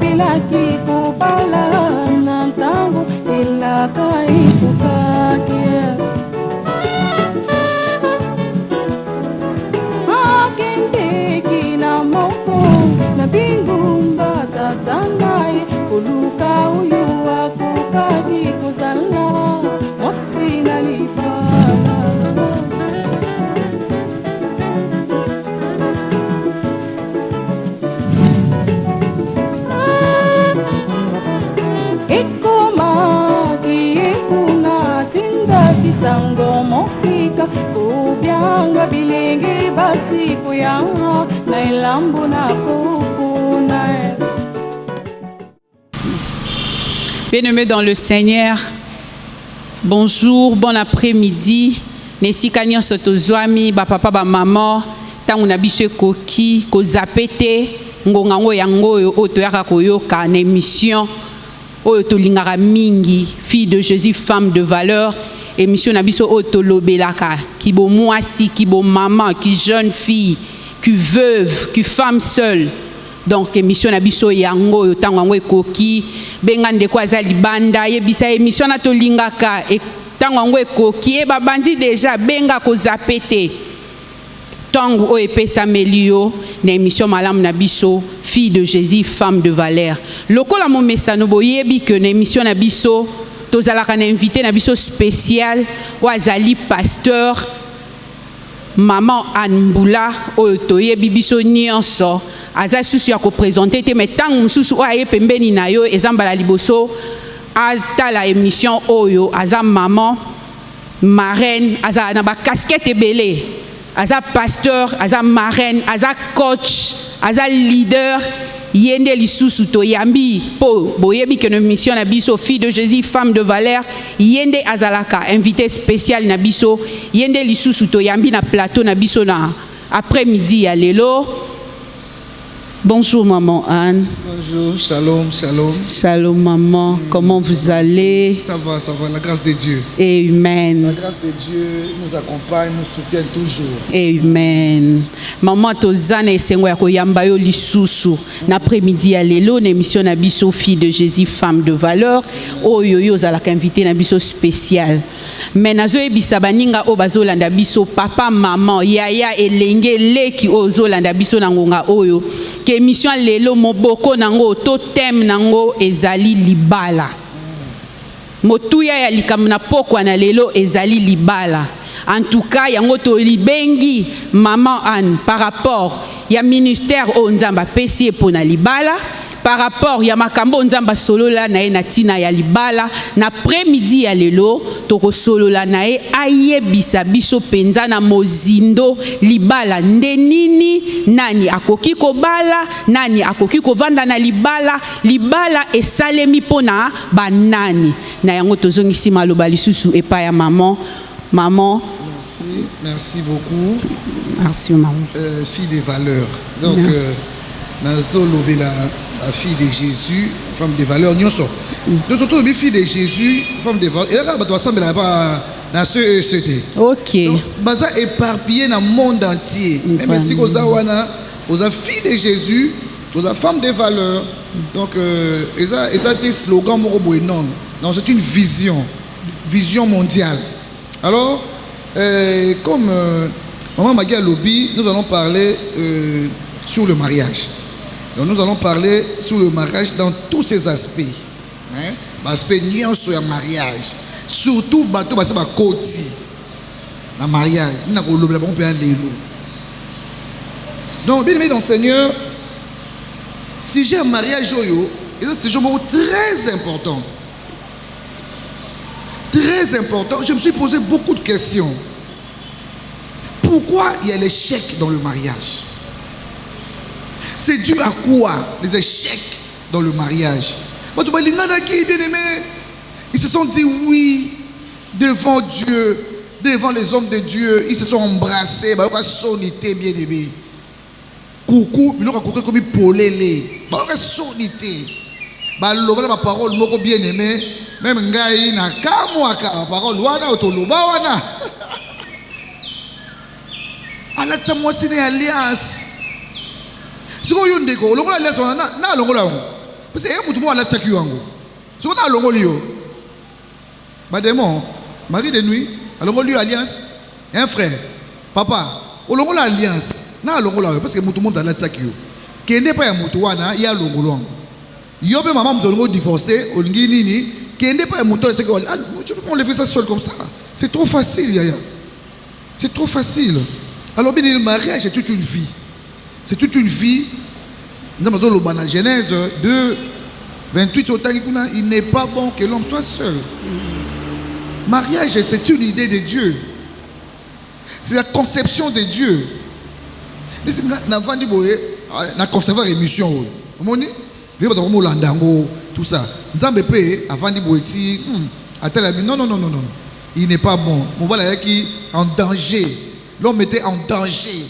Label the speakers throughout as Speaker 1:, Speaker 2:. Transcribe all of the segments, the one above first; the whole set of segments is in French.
Speaker 1: pilaki kubala nantango ilaka ikukakia akindiki na moko na bingumba tatanai kuluka uyu akukadi kuzala mosina lifana sango mofika ubyanga bilingi basi kuyanga na ilambu na kukuna.
Speaker 2: Bien-aimés dans le Seigneur, bonjour, bon après-midi. Nesika nyonso tozwami ba papa ba maman tangu na biso koki ko zapete ngonga ngo yango oyo toyaka koyoka na émission oyo tolingaka mingi fille de Jésus femme de valeur. Émission nabiso otolobelaka qui bo moisi qui bo maman qui jeune fille qui veuve qui femme seule donc émission nabiso yango yo tango ngo ekoki bengande ko azali banda yebisa émission na tolingaka e tango ngo ekoki e babandi déjà benga ko zapete tango o epesa melio na émission malamu nabiso fille de Jésus femme de valeur lokola mo mesano boyebi que na émission nabiso tozalaka na invité na biso spécial wazali pasteur maman Anbula oyo toyebi biso nyonso aza susu ya ko présenter te mais tangu mususu oye pembeni na yo ezambala liboso atala émission oyo aza maman marraine aza na ba casquette ebele aza pasteur aza marraine aza coach aza leader yende lisusu to yambi po boyebi que nos mission na biso fille de Jésus femme de valeur yende azalaka invité spécial na biso yende lisusu to yambi na plateau na biso na après-midi ya lelo. Bonjour maman Anne.
Speaker 3: Bonjour, shalom, shalom.
Speaker 2: Shalom maman, comment vous allez?
Speaker 3: Ça va, la grâce de Dieu.
Speaker 2: Amen.
Speaker 3: La grâce de Dieu nous accompagne, nous soutient toujours.
Speaker 2: Amen. Maman tozana esengo ya koyamba yo lisusu na après-midi ya lelo na émission na biso fille de Jésus femme de valeur oyo yo zalaka invité na biso spécial. Mais nazo ebisa baninga o bazolanda biso papa maman yaya elenge leki ozolanda biso na ngonga oyo ke émission lelo moboko nango to thème nango ezali libala motuya ya likambo na pokwa na lelo ezali libala. En tout cas yango to libengi maman Anne par rapport ya ministère o nzamba pesi pona libala par rapport ya makambo nzamba solola na na tina ya libala na après-midi ya lelo toko solola na ayebisa biso penza na mozindo libala ndenini nani akoki kobala nani akoki kovanda na libala libala esalemi pona banani na yango tozongisi maloba lisusu epa ya maman.
Speaker 3: Merci beaucoup.
Speaker 2: Merci maman.
Speaker 3: Fille des valeurs. Donc Nazo lobé la fille de Jésus, femme de valeur. Nous surtout une fille de Jésus, femme de valeur. Et là, on doit s'en mettre dans ce ECD.
Speaker 2: Ok.
Speaker 3: Donc, baza éparpillé dans le monde entier. Même si vous avez fille de Jésus, vous avez femme de valeur. Donc, ils ont des slogans énormes. Donc, c'est une vision mondiale. Alors, comme Maman Magia Lobby, nous allons parler sur le mariage. Donc nous allons parler sur le mariage dans tous ses aspects. L'aspect nuance sur le mariage. Surtout, bateau c'est ma côté. Le mariage. Donc, bien aimé dans le Seigneur, si j'ai un mariage, c'est un mot très important. Très important. Je me suis posé beaucoup de questions. Pourquoi il y a l'échec dans le mariage? C'est dû à quoi les échecs dans le mariage? Ils se sont dit oui devant Dieu, devant les hommes de Dieu. Ils se sont embrassés. Sonité bien aimé. Coucou, ils ont coucou comme polélé. Sonité. La parole bien aimé. Même ngai na kamwaka parole wana otoloba wana. Ala tsamwasi ne alliance. Siko yondeko longola alliance wana na longola. parce que tout le monde a la tchaki yango. Si on a l'ongolio, badémon, mari de nuit, à l'ongolio alliance, un frère, papa, au l'ongolio alliance, na l'ongolio parce que tout le monde a la tchaki yo. Qui n'est pas un moutouana, il y a l'ongolio. Yobe maman me divorcé, au nini, qui n'est pas un mouton, c'est que on le fait ça seul comme ça. C'est trop facile, Yaya. C'est trop facile. Alors bien le mariage, c'est toute une vie. C'est toute une vie. Nous avons dans la Genèse 2, 28, il n'est pas bon que l'homme soit seul. Mariage, c'est une idée de Dieu. C'est la conception de Dieu. Nous avons conservé l'émission. Vous voyez? Tout ça. Nous avons payé avant de non. Il n'est pas bon. Mon voilà qui en danger. L'homme était en danger.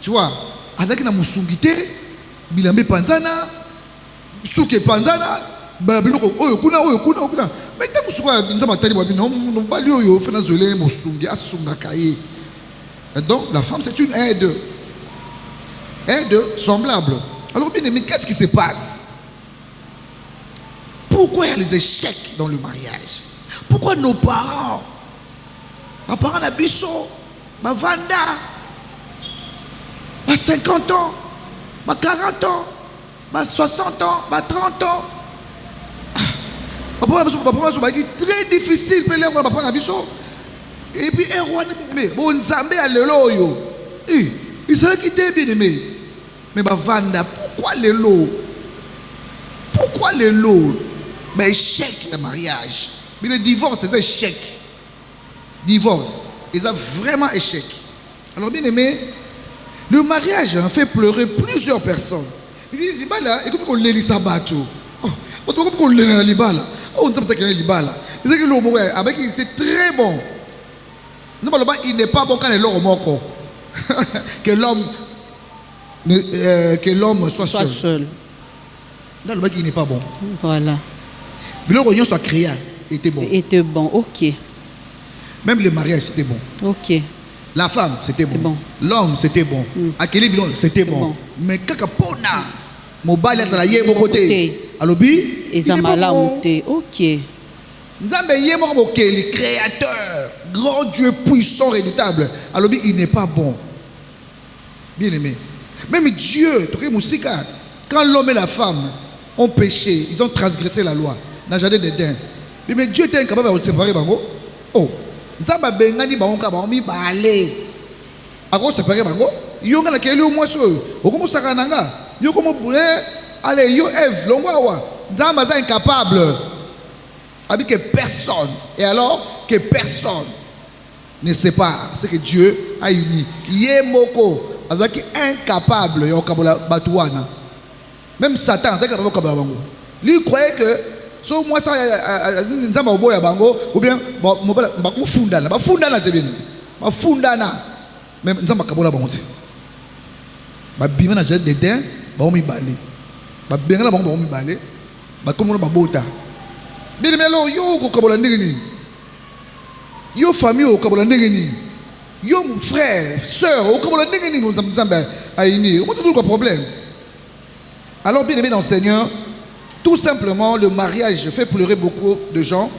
Speaker 3: Tu vois? Avec la musungite, bilambe panzana, souke panzana, babiloko oyo kuna. Mais tant que souka binzama tali babino, non pas lui oyo fait nazolé musungi asunga kaye. Donc la femme c'est une aide semblable. Alors bien aimé, qu'est-ce qui se passe? Pourquoi il y a des échecs dans le mariage? Pourquoi nos parents n'abisso, ma vanda, ma 50 ans, ma 40 ans, ma 60 ans, ma 30 ans. C'est très difficile pour les parents n'abisso. Et puis, bon, Nzambe a le loyo. Il serait quitté bien aimé. Mais ma vanda, pourquoi les lots? Pourquoi les lots? Mais échec le mariage. Mais le divorce, c'est un échec. Divorce, ils ont vraiment échec. Alors bien aimé, le mariage fait pleurer plusieurs personnes. Il dit, libala, écoute qu'on lit ça bateau. Oh, tu qu'on lit la libala. Oh, on ne sait pas qu'il y a libala. Il dit que l'homme avec c'est très bon. Il n'est pas bon quand l'homme que l'homme soit seul. Là, le mec il n'est pas bon.
Speaker 2: Voilà.
Speaker 3: Mais l'homme soit créé.
Speaker 2: Était bon, ok.
Speaker 3: Même le mariage, c'était bon.
Speaker 2: Ok.
Speaker 3: La femme, c'était bon. L'homme, c'était bon. Akeli Bilon, c'était bon. Mais quand on a mobile, ça y est, mon côté. Alors, il
Speaker 2: est pas bon. Ok.
Speaker 3: Nzambe yé mo le créateur, grand Dieu puissant, redoutable. Alors, il n'est pas bon. Bien aimé. Même Dieu, quand l'homme et la femme ont péché, ils ont transgressé la loi dans le jardin d'Éden. Mais Dieu était incapable de séparer bango. Oh, Nzamba bengani bango ka bango mi balé. Ako séparer bango. Yo ngana keli o mwaso. Okomo sakananga. Yo komo allez yo Ève longwa. Nzamba est incapable. Avec que personne. Et alors que personne ne sépare ce que Dieu a uni. Yemoko azaki incapable yo kabola batuana. Même Satan est incapable de kabola bango. Lui croyait que so moi ça nzamba oboya bango ou bien ba fundana te bien ba fundana même nzamba kabola bango te ba bima na jardin d'Éden ba mi balé ba bengala bango ba mi balé ba komo ba bota bien melo yo ko kabola ndenge yo famille o kabola ndenge yo mon frère sœur o kabola ndenge ni nzamba aini o tout le problème. Alors bien aimé dans le Seigneur, tout simplement, le mariage fait pleurer beaucoup de gens,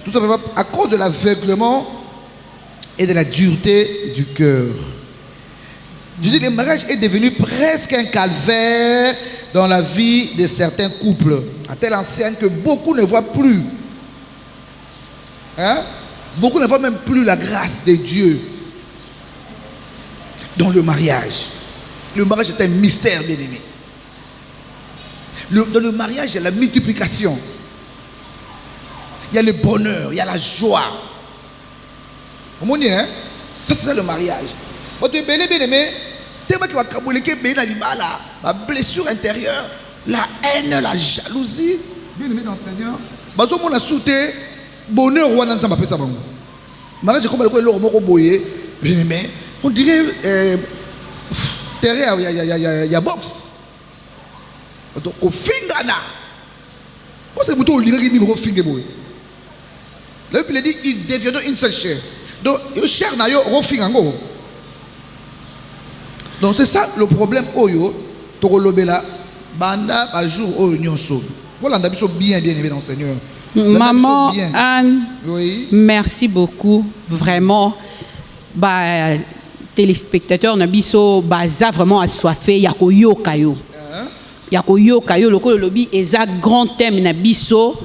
Speaker 3: tout simplement à cause de l'aveuglement et de la dureté du cœur. Je dis, le mariage est devenu presque un calvaire dans la vie de certains couples, à telle enseigne que beaucoup ne voient plus. Hein? Beaucoup ne voient même plus la grâce de Dieu dans le mariage. Le mariage est un mystère, bien aimé. Dans le mariage, il y a la multiplication. Il y a le bonheur, il y a la joie. Vous comprenez, hein? Ça, c'est ça le mariage. Votre bien aimé, tellement qu'il va kabouléquer la blessure intérieure, la haine, la jalousie. Bien aimé dans le Seigneur. Bazo mon a sauté, bonheur ou ananza m'appelle ça bango. Mariage comme le l'or moko boyé, bien aimé. On dirait terrain, il y a boxe. Donc, au fingana. Pourquoi c'est plutôt le qui au fingerboy? Là, il dit, il devient une seule chair. Donc, il cherche au fingango. Donc, c'est ça le problème. Oyo, Torolobela, banda ba jour o nyonso voilà nda biso bien aimé dans le Seigneur.
Speaker 2: Maman Anne,
Speaker 3: oui.
Speaker 2: merci beaucoup vraiment. Bah téléspectateurs na biso baza vraiment assoiffé ya koyoka yo. Ya koyoka yo lokolo lobi eza grand thème na biso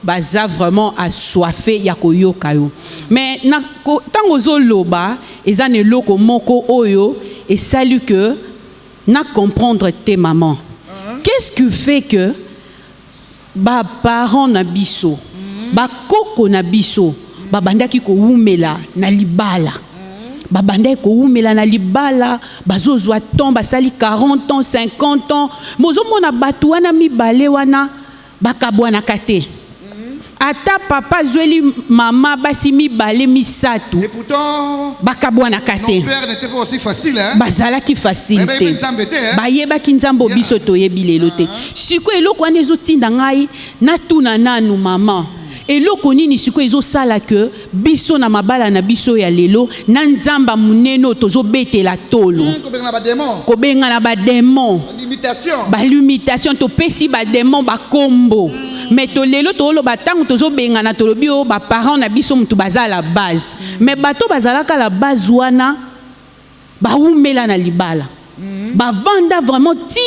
Speaker 2: baza vraiment assoiffé ya koyoka yo. Mais na tango zo loba eza ne loko moko oyo et salut que na comprendre tes mamans. Qu'est-ce qui fait que ba parents na biso ba koko na biso ba bandaki ko umela na libala ba bandaki ko umela na libala bazozwa temps basali 40 ans 50 ans mozo mona batu wana mibale wana bakabwana kate ata papa zweli mama basi mibale misato
Speaker 3: Et pourtant
Speaker 2: bakabwana kate
Speaker 3: nos pères n'étaient pas aussi faciles hein.
Speaker 2: bazalaki facilité
Speaker 3: hein?
Speaker 2: bayebaki nzambo biso toyebi lelo te siko eloko wana ezotinda ngai natuna nanu mama eloko nini siko ezosala ke biso na mabala na biso ya lelo na nzamba munene tozobetela tolo kobenga na bademon balimitation topesi bademon bakombo mais to lelo toloba ntango tozobenga na tolobi o baparent na biso mutu baza la base mais bato bazalaka la base wana baumela na libala bavanda vraiment ti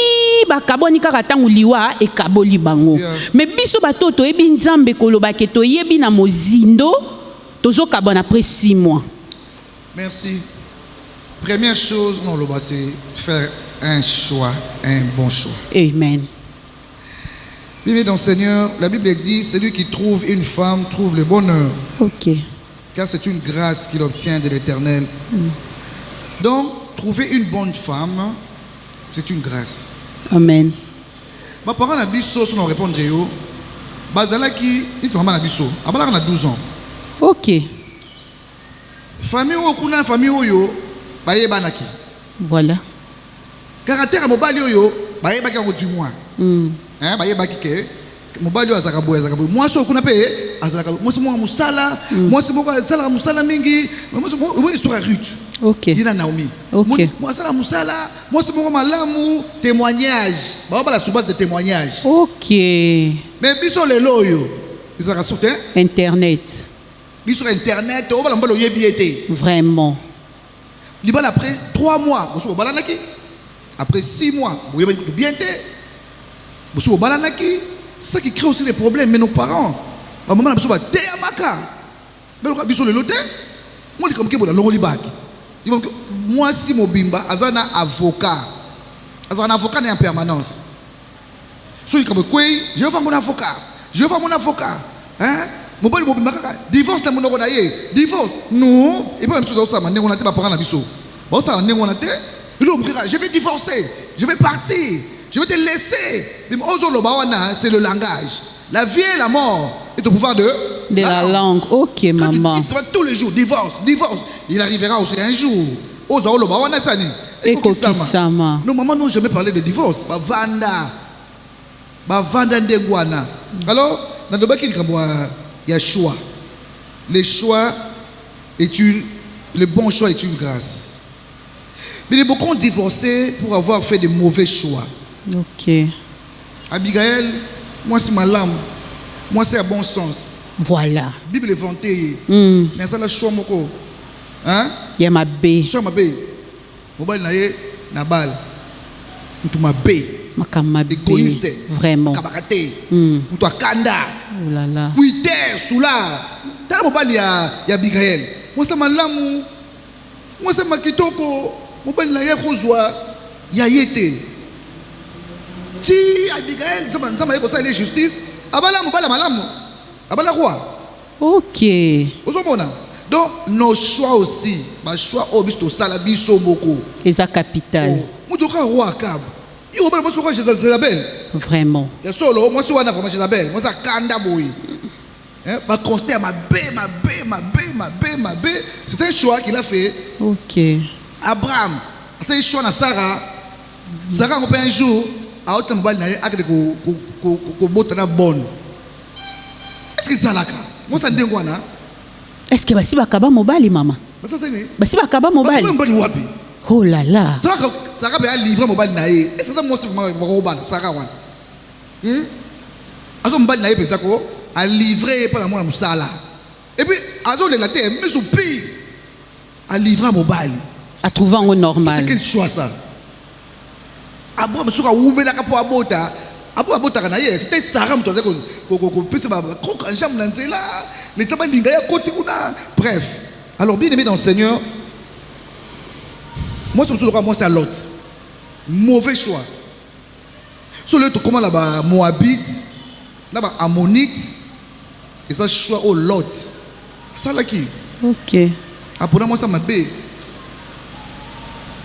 Speaker 2: bakaboni kaka ntango liwa ekaboli bango mais biso bato toyebi nzambe koloba ke toyebi na mozindo tozokabona après 6 mois.
Speaker 3: Merci. Première chose non loba c'est faire un choix, un bon choix.
Speaker 2: Amen.
Speaker 3: Bien dans le Seigneur, la Bible dit celui qui trouve une femme trouve le bonheur.
Speaker 2: OK.
Speaker 3: Car c'est une grâce qu'il obtient de l'Éternel. Donc trouver une bonne femme, c'est une grâce.
Speaker 2: Amen.
Speaker 3: Ma parents na biso sont répondre yo. Bazala qui dit maman na biso, abala na 12 ans.
Speaker 2: OK.
Speaker 3: Famille okuna famille oyo bayebanaki.
Speaker 2: Voilà.
Speaker 3: Caractère mobali oyo bayebaki ngo du mois. Hein bayebaki ke mobali azaka boya moi so kuna pe azaka moi c'est moi musala moi c'est moi sala musala mingi moi c'est histoire Ruth.
Speaker 2: OK.
Speaker 3: Dina Naomi.
Speaker 2: OK.
Speaker 3: Moi sala musala moi c'est moi malamu témoignage ba la soubase de témoignage.
Speaker 2: OK.
Speaker 3: Mais biso lelo yo bizaka soutien
Speaker 2: internet.
Speaker 3: Biso internet o bala mbalo yebi été.
Speaker 2: Vraiment.
Speaker 3: Libala après 3 mois boso balanaki après 6 mois vous yebi bien té boso balanaki. C'est ça qui crée aussi des problèmes. Mais nos parents, à un moment, ils sont à Théamaka. Mais ils sont le loté. Moi, je suis comme l'Olibak. Moi, si mon bimba, j'ai un avocat. J'ai un avocat en permanence. Si je veux pas mon avocat. Je veux pas mon avocat. Hein? Mon bon bimba, divorce, c'est mon avocat. Divorce. Nous, et puis, tout ça, on a été parents à biso. Bon, ça, on a été. Je vais divorcer. Je vais partir. Je vais te laisser. C'est le langage. La vie et la mort est au pouvoir de
Speaker 2: la langue. OK,
Speaker 3: quand
Speaker 2: maman.
Speaker 3: Tu dis tous les jours, divorce. Il arrivera aussi un jour.
Speaker 2: Nos
Speaker 3: mamans n'ont jamais parlé de divorce. Vanda ndengwana. Alors, dans il y a choix. Le choix est le bon choix est une grâce. Mais beaucoup ont divorcé pour avoir fait de mauvais choix.
Speaker 2: OK.
Speaker 3: Abigail, moi c'est ma lame. Moi c'est à bon sens.
Speaker 2: Voilà.
Speaker 3: Bible est vantée. Mais ça la choix moko. Hein?
Speaker 2: Ya mabe.
Speaker 3: Choix mabe. Mobile naye na bal. Mutu mabe.
Speaker 2: Makamabe.
Speaker 3: Égoïste.
Speaker 2: Vraiment.
Speaker 3: Kabakate. Mutu akanda.
Speaker 2: Oh là là.
Speaker 3: Kuite soula. Tala mobile ya Abigail. Moi c'est ma lame. Moi c'est ma kitoko. Mobile naye kozwa ya yete. Si Abigail, ça m'a dit que justice. Abala mobala malamu. Abala quoi?
Speaker 2: OK.
Speaker 3: Donc nos choix aussi, ma choix obisto salabiso moko.
Speaker 2: Et sa capitale.
Speaker 3: Mudoka roi Akab. Il va pas se Jézabel.
Speaker 2: Vraiment.
Speaker 3: Il solo, moi c'est wana vraiment Jézabel. Moi ça kanda boy. Hein, va construire ma bé. C'est un choix qu'il a fait.
Speaker 2: OK.
Speaker 3: Abraham, c'est un choix na Sarah. Sarah on peut un jour a autant bal na akde ko botana bonne. Est-ce que ça là moi ça ndengwana?
Speaker 2: Est-ce que basi bakaba mobali mama? Basi bakaba mobali. Oh là là.
Speaker 3: Sarah a livré mon bal naïe. Est-ce que ça, moi, c'est mon bal, Sarah, azo mbali na yepesa ko a livré par la mona musala et puis azo le laté mais au pays a livré mobile
Speaker 2: à trouver au normal.
Speaker 3: C'est quel choix ça? Abo msuka umela kapo abota kana ye c'était Sarah mtoze ko pesa ba ko kanjam na nzela le taba linga ya koti kuna bref. Alors bien aimé dans le Seigneur, moi c'est à Lot. Mauvais choix. Sur le tout comment là-bas Moabite là-bas Ammonite et ça choix au Lot. Ça là qui?
Speaker 2: Ok.
Speaker 3: Après moi ça m'a bé.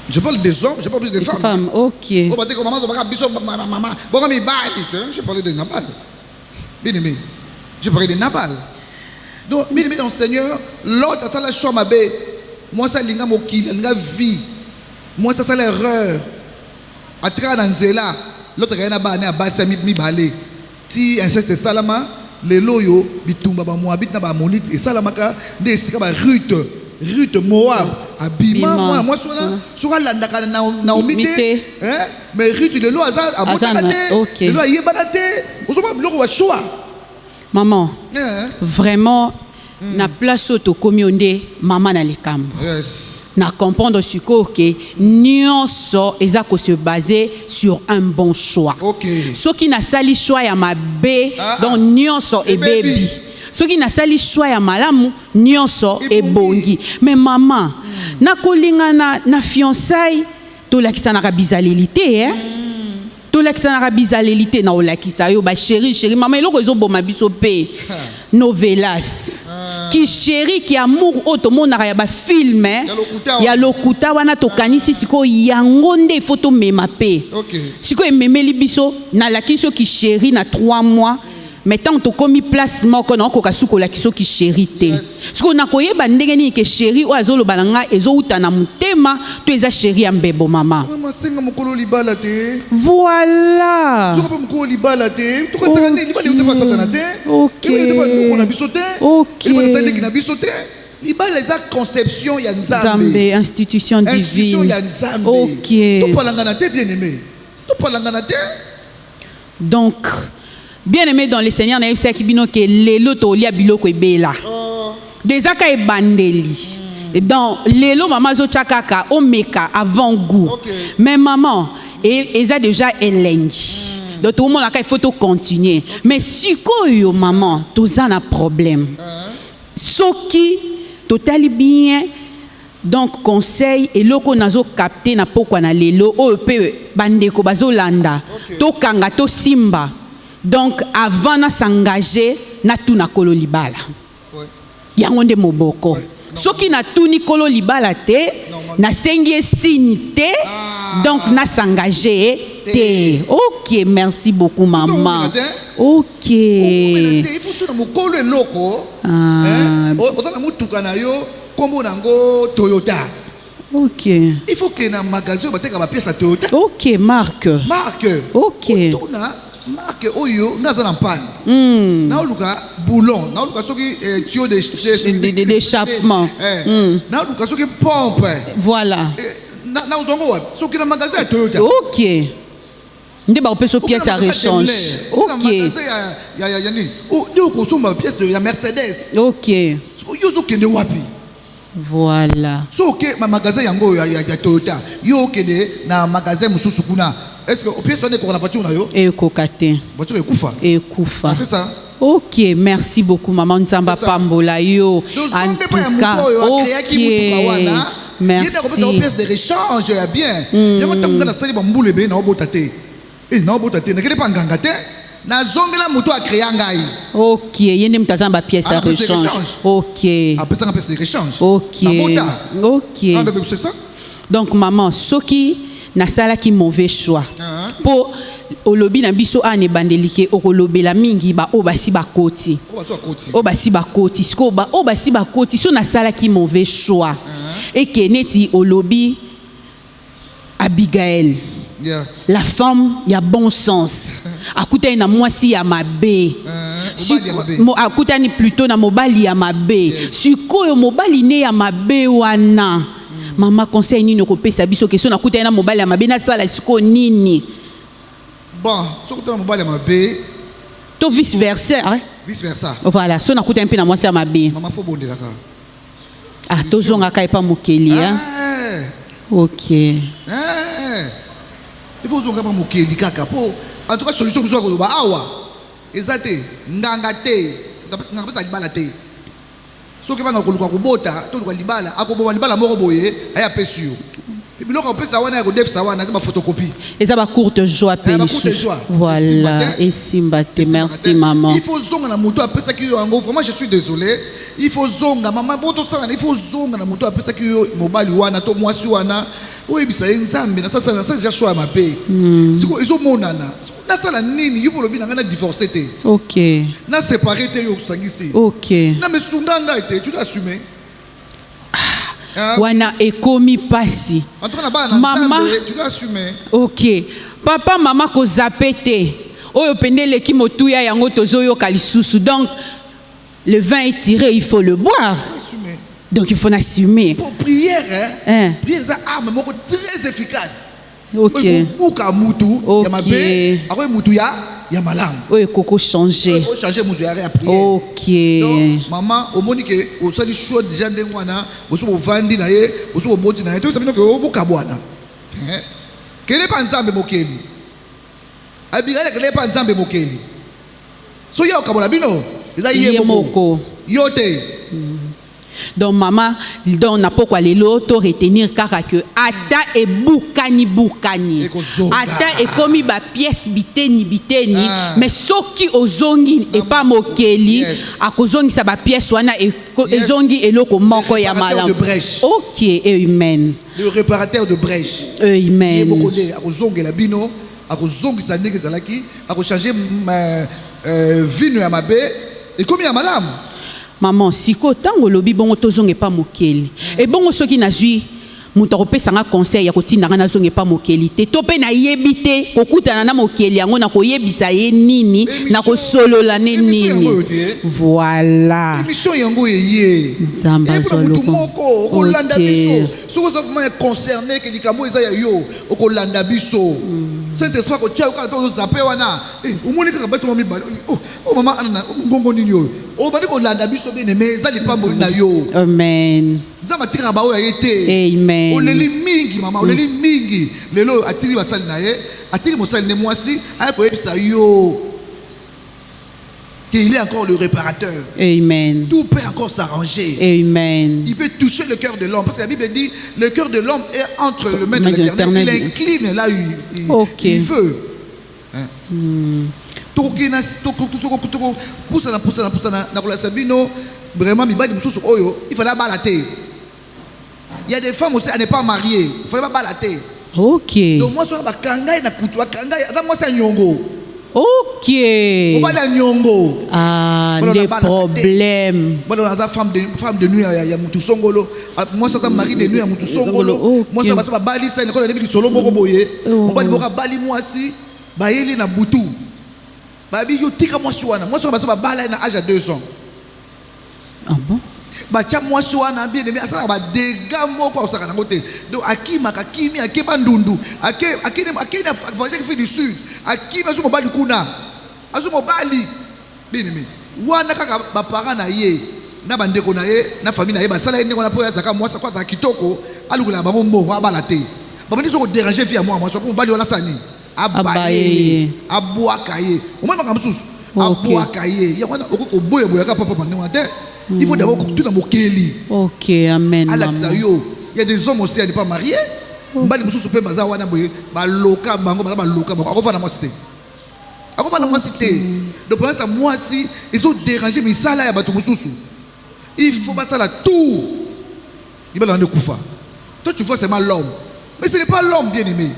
Speaker 3: Je parle des hommes, je parle plus des femmes.
Speaker 2: Ok.
Speaker 3: Oh bah t'es comme maman, maman, bon comme il baille, je parlais de Nabal. Bien aimé, je parlais de Nabal. Donc bien aimé dans le Seigneur, l'autre ça la choix m'a bé. Moi ça linga mo kill, linga vie. Moi ça l'erreur. Atira dans Zela, l'autre rien à baner à basa mi balé. Si inceste salama les loyo bitumba ba moabite na ba monite et salamaka de sika ba Ruth Moab abima moi sura landaka na omite hein mais Ruth le lo aza abonate le lo yebanate osoma biloko wa choix
Speaker 2: maman vraiment na place auto komionde maman na lekambo
Speaker 3: yes
Speaker 2: na comprendre siko que nyonso eza ko se baser sur un bon choix.
Speaker 3: OK.
Speaker 2: Ce qui n'a sali choix ya mabe donc nyonso e baby. Ce qui n'a sali choix ya malamu nyonso e bongi. Mais maman na kolinga na fiançailles to lakisa na bizalélité hein. To lakisa na bizalélité na olakisa yo ba chéri maman eloko ezo boma biso pe novelas. Qui chéri qui amour auto monaka ya ba film ya lokuta wana to kanisi siko yango nde photo mema pe siko ememeli biso na lakiso qui chéri na 3 mois mais tant to komi place moko na ko kasuko lakiso qui chéri te siko na koyeba ndenge ni ke chéri o azolo balanga ezo uta na mutema to eza chéri ya mbebo mama
Speaker 3: senga mokolo libala te
Speaker 2: voilà
Speaker 3: soko mokolo libala te to ko tsaka libala te ba satana te
Speaker 2: OK
Speaker 3: na biso te
Speaker 2: OK
Speaker 3: na biso te libala eza conception ya
Speaker 2: Nzambe institution divine
Speaker 3: ya Nzambe
Speaker 2: OK
Speaker 3: to palangana te bien aimé to palangana te
Speaker 2: donc bien aimé dans le Seigneur na yebisa kibino ke lelo to lia biloko ebela déjà ka ebandeli et donc lelo maman zo chakaka omeka avant goût mais maman et ça déjà elengi donc tout le monde il faut tout continuer mais sikoyo maman tous en a problème soki totali bien donc conseil et loko nazo capter na pokwa na lelo o pe bandeko bazolanda to kanga to simba. Donc avant de s'engager na tout na kolo libala yango nde moboko soki na tout ni kolo libala te na sengi signe te donc na s'engager te. OK merci beaucoup maman. OK
Speaker 3: il faut tout na kolo eloko otana mutuka na yo kombo nango Toyota.
Speaker 2: OK
Speaker 3: il faut que na magasin bateka ba pièce à Toyota.
Speaker 2: OK marque OK
Speaker 3: marque oyo ngaza na panne na oluka boulon na oluka soki tuyau
Speaker 2: d'échappement
Speaker 3: na oluka soki pompe
Speaker 2: voilà
Speaker 3: na uzongo wapi soki na magasin ya Toyota.
Speaker 2: OK nde ba peso pièce à rechange. OK
Speaker 3: ya nini ndio kosomba pièce de ya Mercedes.
Speaker 2: OK
Speaker 3: yo zokende wapi
Speaker 2: voilà
Speaker 3: so OK ma magasin yango ya Toyota yo kende na magasin mususu kuna. Est-ce que au pied sonné pour la voiture nayo
Speaker 2: et kokate
Speaker 3: voiture ekufa c'est ça.
Speaker 2: OK merci beaucoup maman Nzamba pambola yo en tout cas OK merci
Speaker 3: il y a des pièces de rechange ya bien il y a tanga na sali ba mbule be na obotate na obotate na kele pa nganga te na zongela moto a créer ngai.
Speaker 2: OK yende mtazamba pièce à rechange. OK
Speaker 3: après ça pièce de rechange.
Speaker 2: OK OK
Speaker 3: c'est ça.
Speaker 2: Donc maman soki na sala ki mauvais choix pour olobi na biso ane bandelike okolobela mingi ba obasi bakoti obasi bakoti siko ba obasi bakoti so na sala ki mauvais choix et que neti olobi Abigail la femme ya bon sens akuta na mwasi ya mabe akutani plutôt na mobali ya mabe sikoyo mobali ne ya mabe wana Maman conseil nini okopesa biso question na kuta na mobali ya mabe na sala siko nini?
Speaker 3: Bon, so kuta na mobali ya mabe.
Speaker 2: To vice versa, hein?
Speaker 3: Vice versa.
Speaker 2: Voilà, so na kuta un peu na mwasi ya mabe.
Speaker 3: Maman faut bondela ka.
Speaker 2: Ah, tozonga ka epa mokeli, hein? OK.
Speaker 3: Il faut zonga pa mokeli kaka po. En tout cas solution ko zo ko ba awa. Ezate nganga te. Nganga pesa libala te. So ke banga ko luka ko bota, to luka libala, akoboma libala moko boye, aya pesu yo. Biloko pesa wana ya ko def sa wana, c'est ba photocopie.
Speaker 2: Et ça va courte joie
Speaker 3: péniche.
Speaker 2: Voilà, et simbate, merci maman.
Speaker 3: Il faut zonga na moto apesa ki yo yango. Vraiment je suis désolé. Il faut zonga maman boto sana, il faut zonga na moto apesa ki yo mobali wana to mwasi wana. Oui bisa nzambe na sasa déjà choix ma paix. Siko izo monana. Na sala nini yupo lobi na ngana divorcer te.
Speaker 2: OK.
Speaker 3: Na séparer te yo sangisi.
Speaker 2: OK.
Speaker 3: Na me sunganga te, tu dois assumer.
Speaker 2: Wana ekomi pasi.
Speaker 3: Maman, tu dois assumer.
Speaker 2: OK. Papa, maman ko zapete. Oyo pendele ki motuya yango tozoyo kalisusu. Donc le vin est tiré, il faut le boire.
Speaker 3: Assumer.
Speaker 2: Donc il faut assumer.
Speaker 3: Pour prière, prière c'est arme moko très efficace.
Speaker 2: OK.
Speaker 3: Buka mutu ya mabe, akoy mutu ya malam.
Speaker 2: Oyo koko changer.
Speaker 3: Faut changer mutu ya à prière.
Speaker 2: OK.
Speaker 3: Donc maman, au moni que au sali chaud déjà ndengwana, oso bo vandi na ye, oso bo moti na ye, to sabino que o buka bwana. Kele pa nzambe mokeli. Abigale kele pa nzambe mokeli. So ya okabola bino, eza ye moko. Yote.
Speaker 2: Donc maman, donc n'a pas quoi les to retenir car que ata et bukani ata et comme ba pièce biteni mais soki ozongi et pas mokeli a kozongi sa ba pièce wana et zongi eloko moko ya malam. OK, amen.
Speaker 3: Le réparateur de brèche.
Speaker 2: Amen.
Speaker 3: Bokonde a kozongi la bino, a kozongi sa ndenge zalaki, a ko changer vino ya mabe et comme ya malam.
Speaker 2: Maman, siko tango lobi bongo tozonge pa mokeli. Et bongo soki nazui muto kopesanga conseil ya kotinda na zonge pa mokeli te. To pe na yebite kokutana na mokeli yango na koyebisa ye nini na kosolola ne nini. Voilà.
Speaker 3: Émission yango yeye.
Speaker 2: Nzamba zolo.
Speaker 3: Moko okolanda biso. Soko vraiment concerné que likambo eza ya yo okolanda biso. Saint-Esprit ko tia ka to zape wana. Omoni ka basi mami balo. Oh maman ana ngongo nini yo. O bani ko landa biso bene mais za lipambo na yo.
Speaker 2: Amen.
Speaker 3: Za matika ba o yete.
Speaker 2: Amen.
Speaker 3: Oleli mingi mama, oleli mingi. Lelo atili basali na ye, atili mosali ne mwasi, ay ko yebisa yo. Qu'il est encore le réparateur.
Speaker 2: Amen.
Speaker 3: Tout peut encore s'arranger.
Speaker 2: Amen.
Speaker 3: Il peut toucher le cœur de l'homme. Parce que la Bible dit, le cœur de l'homme est entre le main de l'Éternel. Il incline là où il veut. Vraiment, il fallait balater. Il y a des femmes aussi à ne pas marier. Il fallait pas balater.
Speaker 2: OK.
Speaker 3: Donc moi, je suis kangai na kutu, kangai. Moi, c'est nyongo.
Speaker 2: OK. Ah, des problèmes.
Speaker 3: Moi, je suis femme de nuit, il y a Moutou Songolo. Moi, je suis mari de nuit, il y a Moutou Songolo. Moi, je suis bali, ça, il y a solo boye. On va dire bali moi si, baeli na Boutou. Babi yo tika moi suana. Moi, je suis bala na âge à 2 ans.
Speaker 2: Ah bon?
Speaker 3: Bacha moi suana bien aimé, ça va dégâts moko au sakana côté. Donc akima kakimi akeba ndundu, akena voyage qui fait du sud. Akima azu mobali kuna. Azu mobali. Bien aimé. Wana kaka ba parents na ye, na bandeko na ye, na famille na ye, ba sala ye ndeko na po ya zaka moi ça kwa ta kitoko, alukula ba mbongo abala te. Ba bandi zo déranger vie à moi so ko mobali wana sani. Abaye. Abuakaye. Au moins makamsusu. Abuakaye. Ya wana okoko boya boya ka papa mandema te. Il faut d'abord tout dans mon keli.
Speaker 2: OK, amen.
Speaker 3: Il y a des hommes aussi à ne pas marier. Mbali mususu pe baza wana boye ba loka bango ba loka bango akova na moi cité. Akova na moi cité. Donc pour ça moi si ils ont dérangé mais ça là ya bato mususu. Il faut pas ça là tout. Il va dans kufa. Toi tu vois seulement l'homme. Mais ce n'est pas l'homme bien aimé.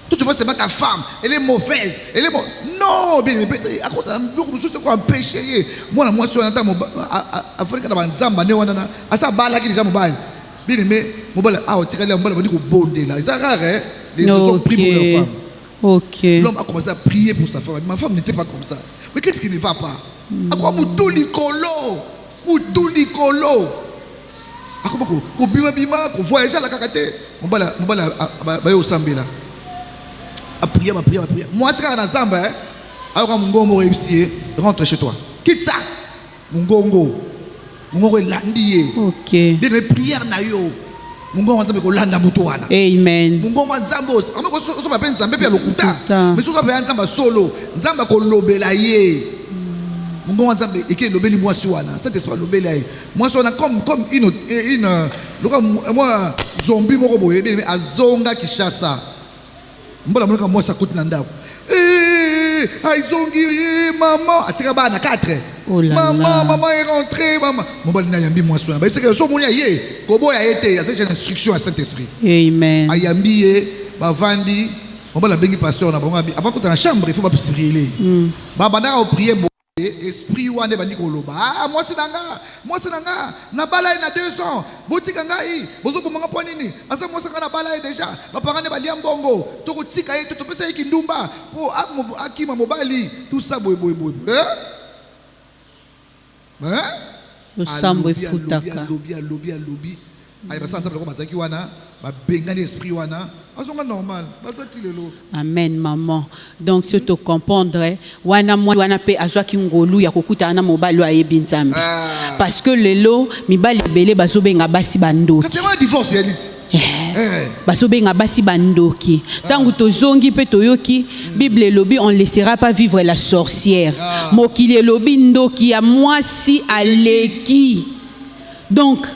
Speaker 3: Toi tu vois seulement ta femme, elle est mauvaise, elle est non, bien aimé. À cause de c'est quoi un péché. Moi je suis en train Afrique na banzamba ne wana asa bala ki déjà mobile. Bien aimé, mobile ah tu regardes mobile on dit ko bonde là. C'est rare hein. Les hommes ont pris pour leur femme.
Speaker 2: OK.
Speaker 3: L'homme a commencé à prier pour sa femme. Ma femme n'était pas comme ça. Mais qu'est-ce qui ne va pas? À quoi moutou likolo? Moutou likolo. akobako ko bima bima ko voyager la kakate mobala ba yo sambela a prier moi c'est quand na zamba alors mungongo réussir rentre chez toi quitte ça mungongo landi
Speaker 2: OK.
Speaker 3: de prière na yo mungongo nzambe ko landa mutu wana.
Speaker 2: Amen.
Speaker 3: Mungongo nzambe amako so ba penza nzambe ya lokuta mais so ba nzamba solo nzamba ko lobela ye mungongo nzambe eke lobeli mwasi wana ça te soit lobela ye mwasi wana comme une moi zombie moko boye mais azonga Kishasa mbola mulika mwasi akuti na ndako aizongi maman atika bana 4
Speaker 2: oh là
Speaker 3: maman est rentrée maman mobali na yambi mwasi wana ba tseke so moni ye ko boya ete ya cette instruction à Saint-Esprit.
Speaker 2: Amen.
Speaker 3: Ayambi ye bavandi mobala bengi pasteur na bango avant que dans la chambre il faut pas prier ba banda au prier esprit wane bandi koloba mwasi nanga na bala na 2 ans botika ngai bozo bomanga po nini asa mwasi nga na bala déjà ba parane ba lia mbongo to ko tika ye to pesa ye kindumba po akima mobali tout ça boy
Speaker 2: Le sambo futaka.
Speaker 3: Lobby. Aïe basa nzambe ko bazaki wana ba bengani esprit wana azonga normal basati lelo.
Speaker 2: Amen maman. Donc ce te comprendre wana pe azwaki ngolu ya kokuta na mobali ayebi nzambe. Parce que lelo mibali belé bazobenga basi bandoki.
Speaker 3: C'est un divorce elite.
Speaker 2: Bazobenga basi bandoki. Tangu tozongi pe toyoki Bible lobi on laissera pas vivre la sorcière. Mokili lobi ndoki ya mwasi aleki. Donc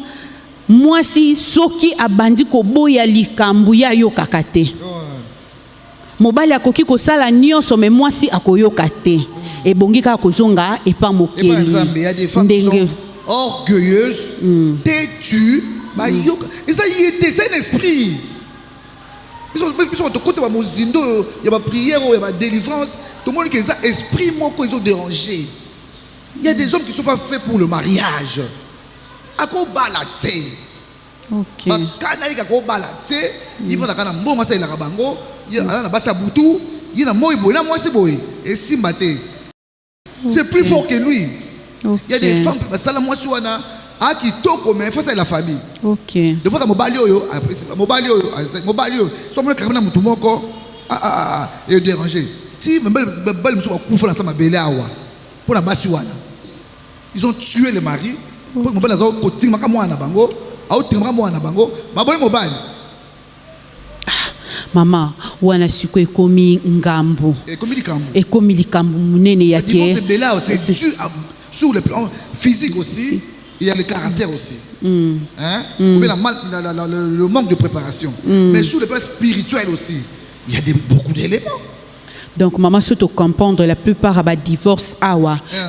Speaker 2: mwasi soki abandi koboya likambu ya yoka te. Mobali akoki kosala nyonso mais mwasi akoyoka te. Ebongi ka kozonga epa mokeli.
Speaker 3: Il y a des femmes qui sont orgueilleuses, têtues, et ça y était, c'est un esprit. Ils sont de côté de mozindo, il y a prière, il y a délivrance. Tout le monde qui a esprit moko ils ont dérangé. Il y a des hommes qui ne sont pas faits pour le mariage. Ako balate.
Speaker 2: OK.
Speaker 3: Bakana ika ko balate, il faut nakana mbonga sa ilaka bango, il na basa butu, il na moyi boy, na mwasi boy. Et si maté. C'est plus fort que lui.
Speaker 2: Okay.
Speaker 3: Il y a des femmes qui basala mwasi wana a qui toko mais face à la famille.
Speaker 2: OK.
Speaker 3: De fois mobali oyo, so mo kamena mutu moko et déranger. Si mbali muso kufa na sama bele awa. Pour la basi wana. Ils ont tué le mari. Pour que mobali azo kotinga kama mwana bango, au tinga kama mwana bango, baboy mobali.
Speaker 2: Mama, wana siku ekomi ngambo. Ekomi likambo munene yake.
Speaker 3: C'est dû sur le plan physique aussi, il y a le caractère aussi. Le manque de préparation. Mais sur le plan spirituel aussi, il y a beaucoup d'éléments.
Speaker 2: Donc, maman, si tu comprends, la plupart des divorces,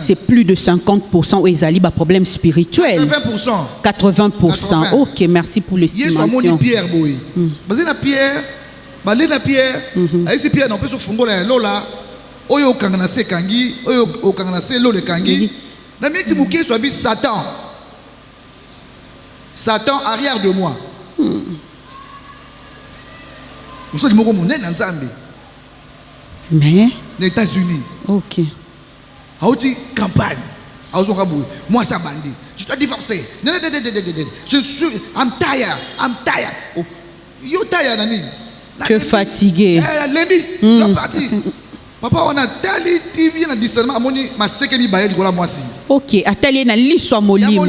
Speaker 2: c'est plus de 50% où ils ont problème spirituel.
Speaker 3: 80%.
Speaker 2: 80%. OK, merci pour l'estimation.
Speaker 3: Il y a pierre, boy. Parce que pierre, la pierre, avec pierre, on peut se fondre la lola. Oyo kangana se kangi, oyo kangana se lo le kangi. Na miti muke so habite Satan. Satan arrière de moi. Nous sommes moko monene na Nzambe.
Speaker 2: Mais
Speaker 3: les États-Unis.
Speaker 2: OK.
Speaker 3: Aouti campagne. Moi ça bandit. Je dois divorcer. Je suis I'm tired. Oh. You tired nani?
Speaker 2: Que fatigué.
Speaker 3: Lembi, je parti. Papa on a tali TV na discernement amoni maseke mi bayeli kola mwasi.
Speaker 2: OK, atelier na liswa molimo.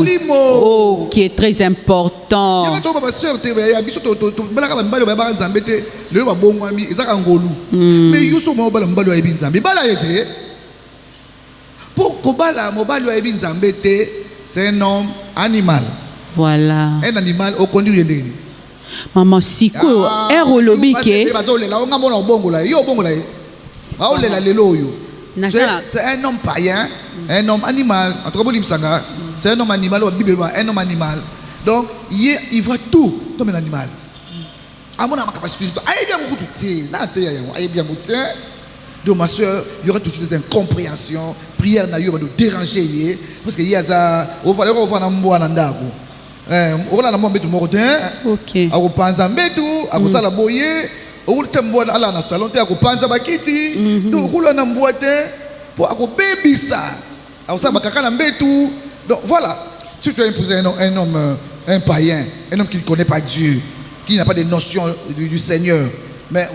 Speaker 2: OK, très important.
Speaker 3: Ya to papa sœur te ya biso to balaka mbalo ba Nzambe te le ba bongwami ezaka ngolu. Mais yuso mo bala mbalo ya Nzambe. Bala yete. Pour kobala mobali ya Nzambe te, c'est un homme animal.
Speaker 2: Voilà.
Speaker 3: Un animal au conduire ndeni.
Speaker 2: Maman siko erolobi ke
Speaker 3: bazolela onga mona obongola yo obongola. C'est un homme païen, un homme animal. En tout cas, c'est un homme animal, un homme animal. Donc, il voit tout comme un animal. À mon capacité, donc, ma soeur, il y aura toujours des incompréhensions. Prière n'a pas de déranger. Parce qu'il y a ça. On va Ulitemboa ala na salon te akupanza bakiti donc kula na mboite pour akobebisa ausa bakaka na mbetu donc voilà si tu as imposé un homme un païen, un homme qui ne connaît pas Dieu, qui n'a pas de notion du Seigneur. Mais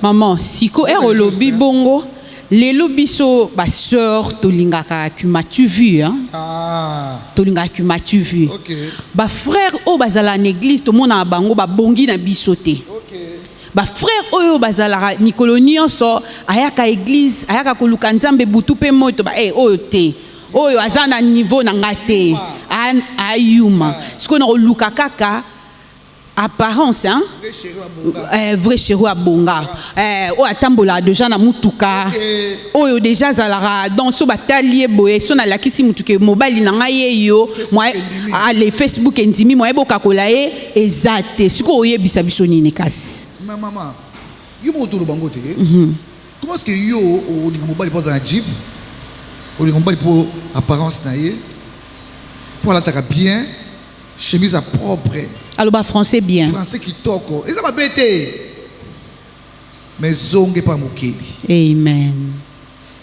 Speaker 2: maman, siko olobi bongo, lelo biso ba sœur tolingaka tu vu hein?
Speaker 3: Ah.
Speaker 2: Tolingaka tu vu.
Speaker 3: OK.
Speaker 2: Ba frère o bazala na église to mona bango ba bongi na biso te.
Speaker 3: OK.
Speaker 2: Ba frère oyo bazala mikolo nyonso ayaka église, ayaka koluka nzambe butu pe moto ba oyo te. Oyo azana niveau na ngate. Ayuma. Siko na koluka kaka apparence hein vrai chéri à bonga o atambola déjà na mutuka oyo déjà zalara donc so batalier boye so na lakisi mutuke mobile na ngai yo moi les Facebook endimi moi boka kolaye ezate siko oyebisa biso nini kasi
Speaker 3: maman yo mo tolo bango te comment est-ce que yo o ninga mobile pour dans la jeep o ninga mobile pour apparence na ye pour la taka bien chemise à propre.
Speaker 2: Alors bah français bien.
Speaker 3: Français qui toko. Et ça m'a bêté. Mais zonge pas mokeli.
Speaker 2: Amen.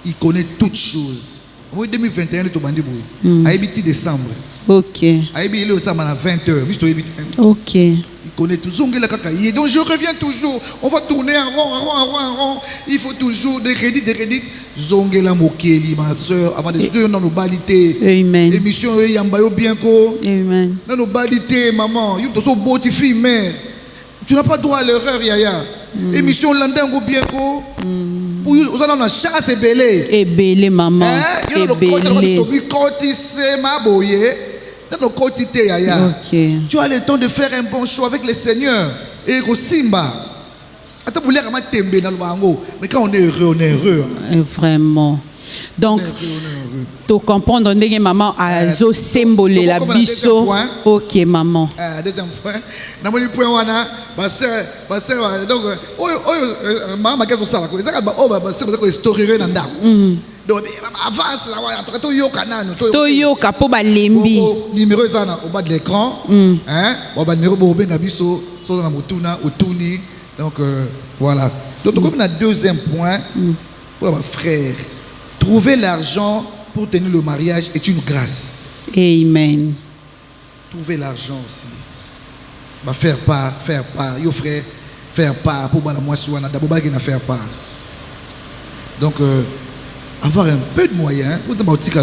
Speaker 3: Il connaît toutes choses. En 2021 le tobandi boy. A habité décembre.
Speaker 2: OK.
Speaker 3: A habité le samedi à 20h.
Speaker 2: OK.
Speaker 3: Il connaît tout zonge la kaka. Donc je reviens toujours. On va tourner en rond. Il faut toujours des crédits. Zonge la mokeli ma soeur avant de studier dans nos balités.
Speaker 2: Amen.
Speaker 3: Émission yamba yo bien ko.
Speaker 2: Amen.
Speaker 3: Dans nos balités maman, yo to so beau fille mère. Tu n'as pas droit à l'erreur yaya. Émission landango bien ko. Pour vous allez na chasse belé.
Speaker 2: Et belé maman.
Speaker 3: Et belé. Côté c'est ma boye. Dans nos quotités yaya.
Speaker 2: OK.
Speaker 3: Tu as le temps de faire un bon choix avec le Seigneur et au Simba. Mais quand on est heureux.
Speaker 2: Vraiment. Donc, tu comprends que maman a zo symbole la biso. OK maman.
Speaker 3: Deuxième point. Na moni point wana ba sœur donc maman kezo sala ko. Ezaka ba ba sœur ko story na ndako. Donc avance là wa to yoka nano
Speaker 2: to yoka po ba lembi.
Speaker 3: Numéro ça au bas de l'écran. Hein? Ba numéro bo benga biso so na mutuna utuni. Donc voilà. Donc comme on a deuxième point pour ma frère, trouver l'argent pour tenir le mariage est une grâce.
Speaker 2: Amen.
Speaker 3: Trouver l'argent aussi. Bah faire part, yo frère, faire part pour la moisson d'abord qui na faire part. Donc avoir un peu de moyens pour dire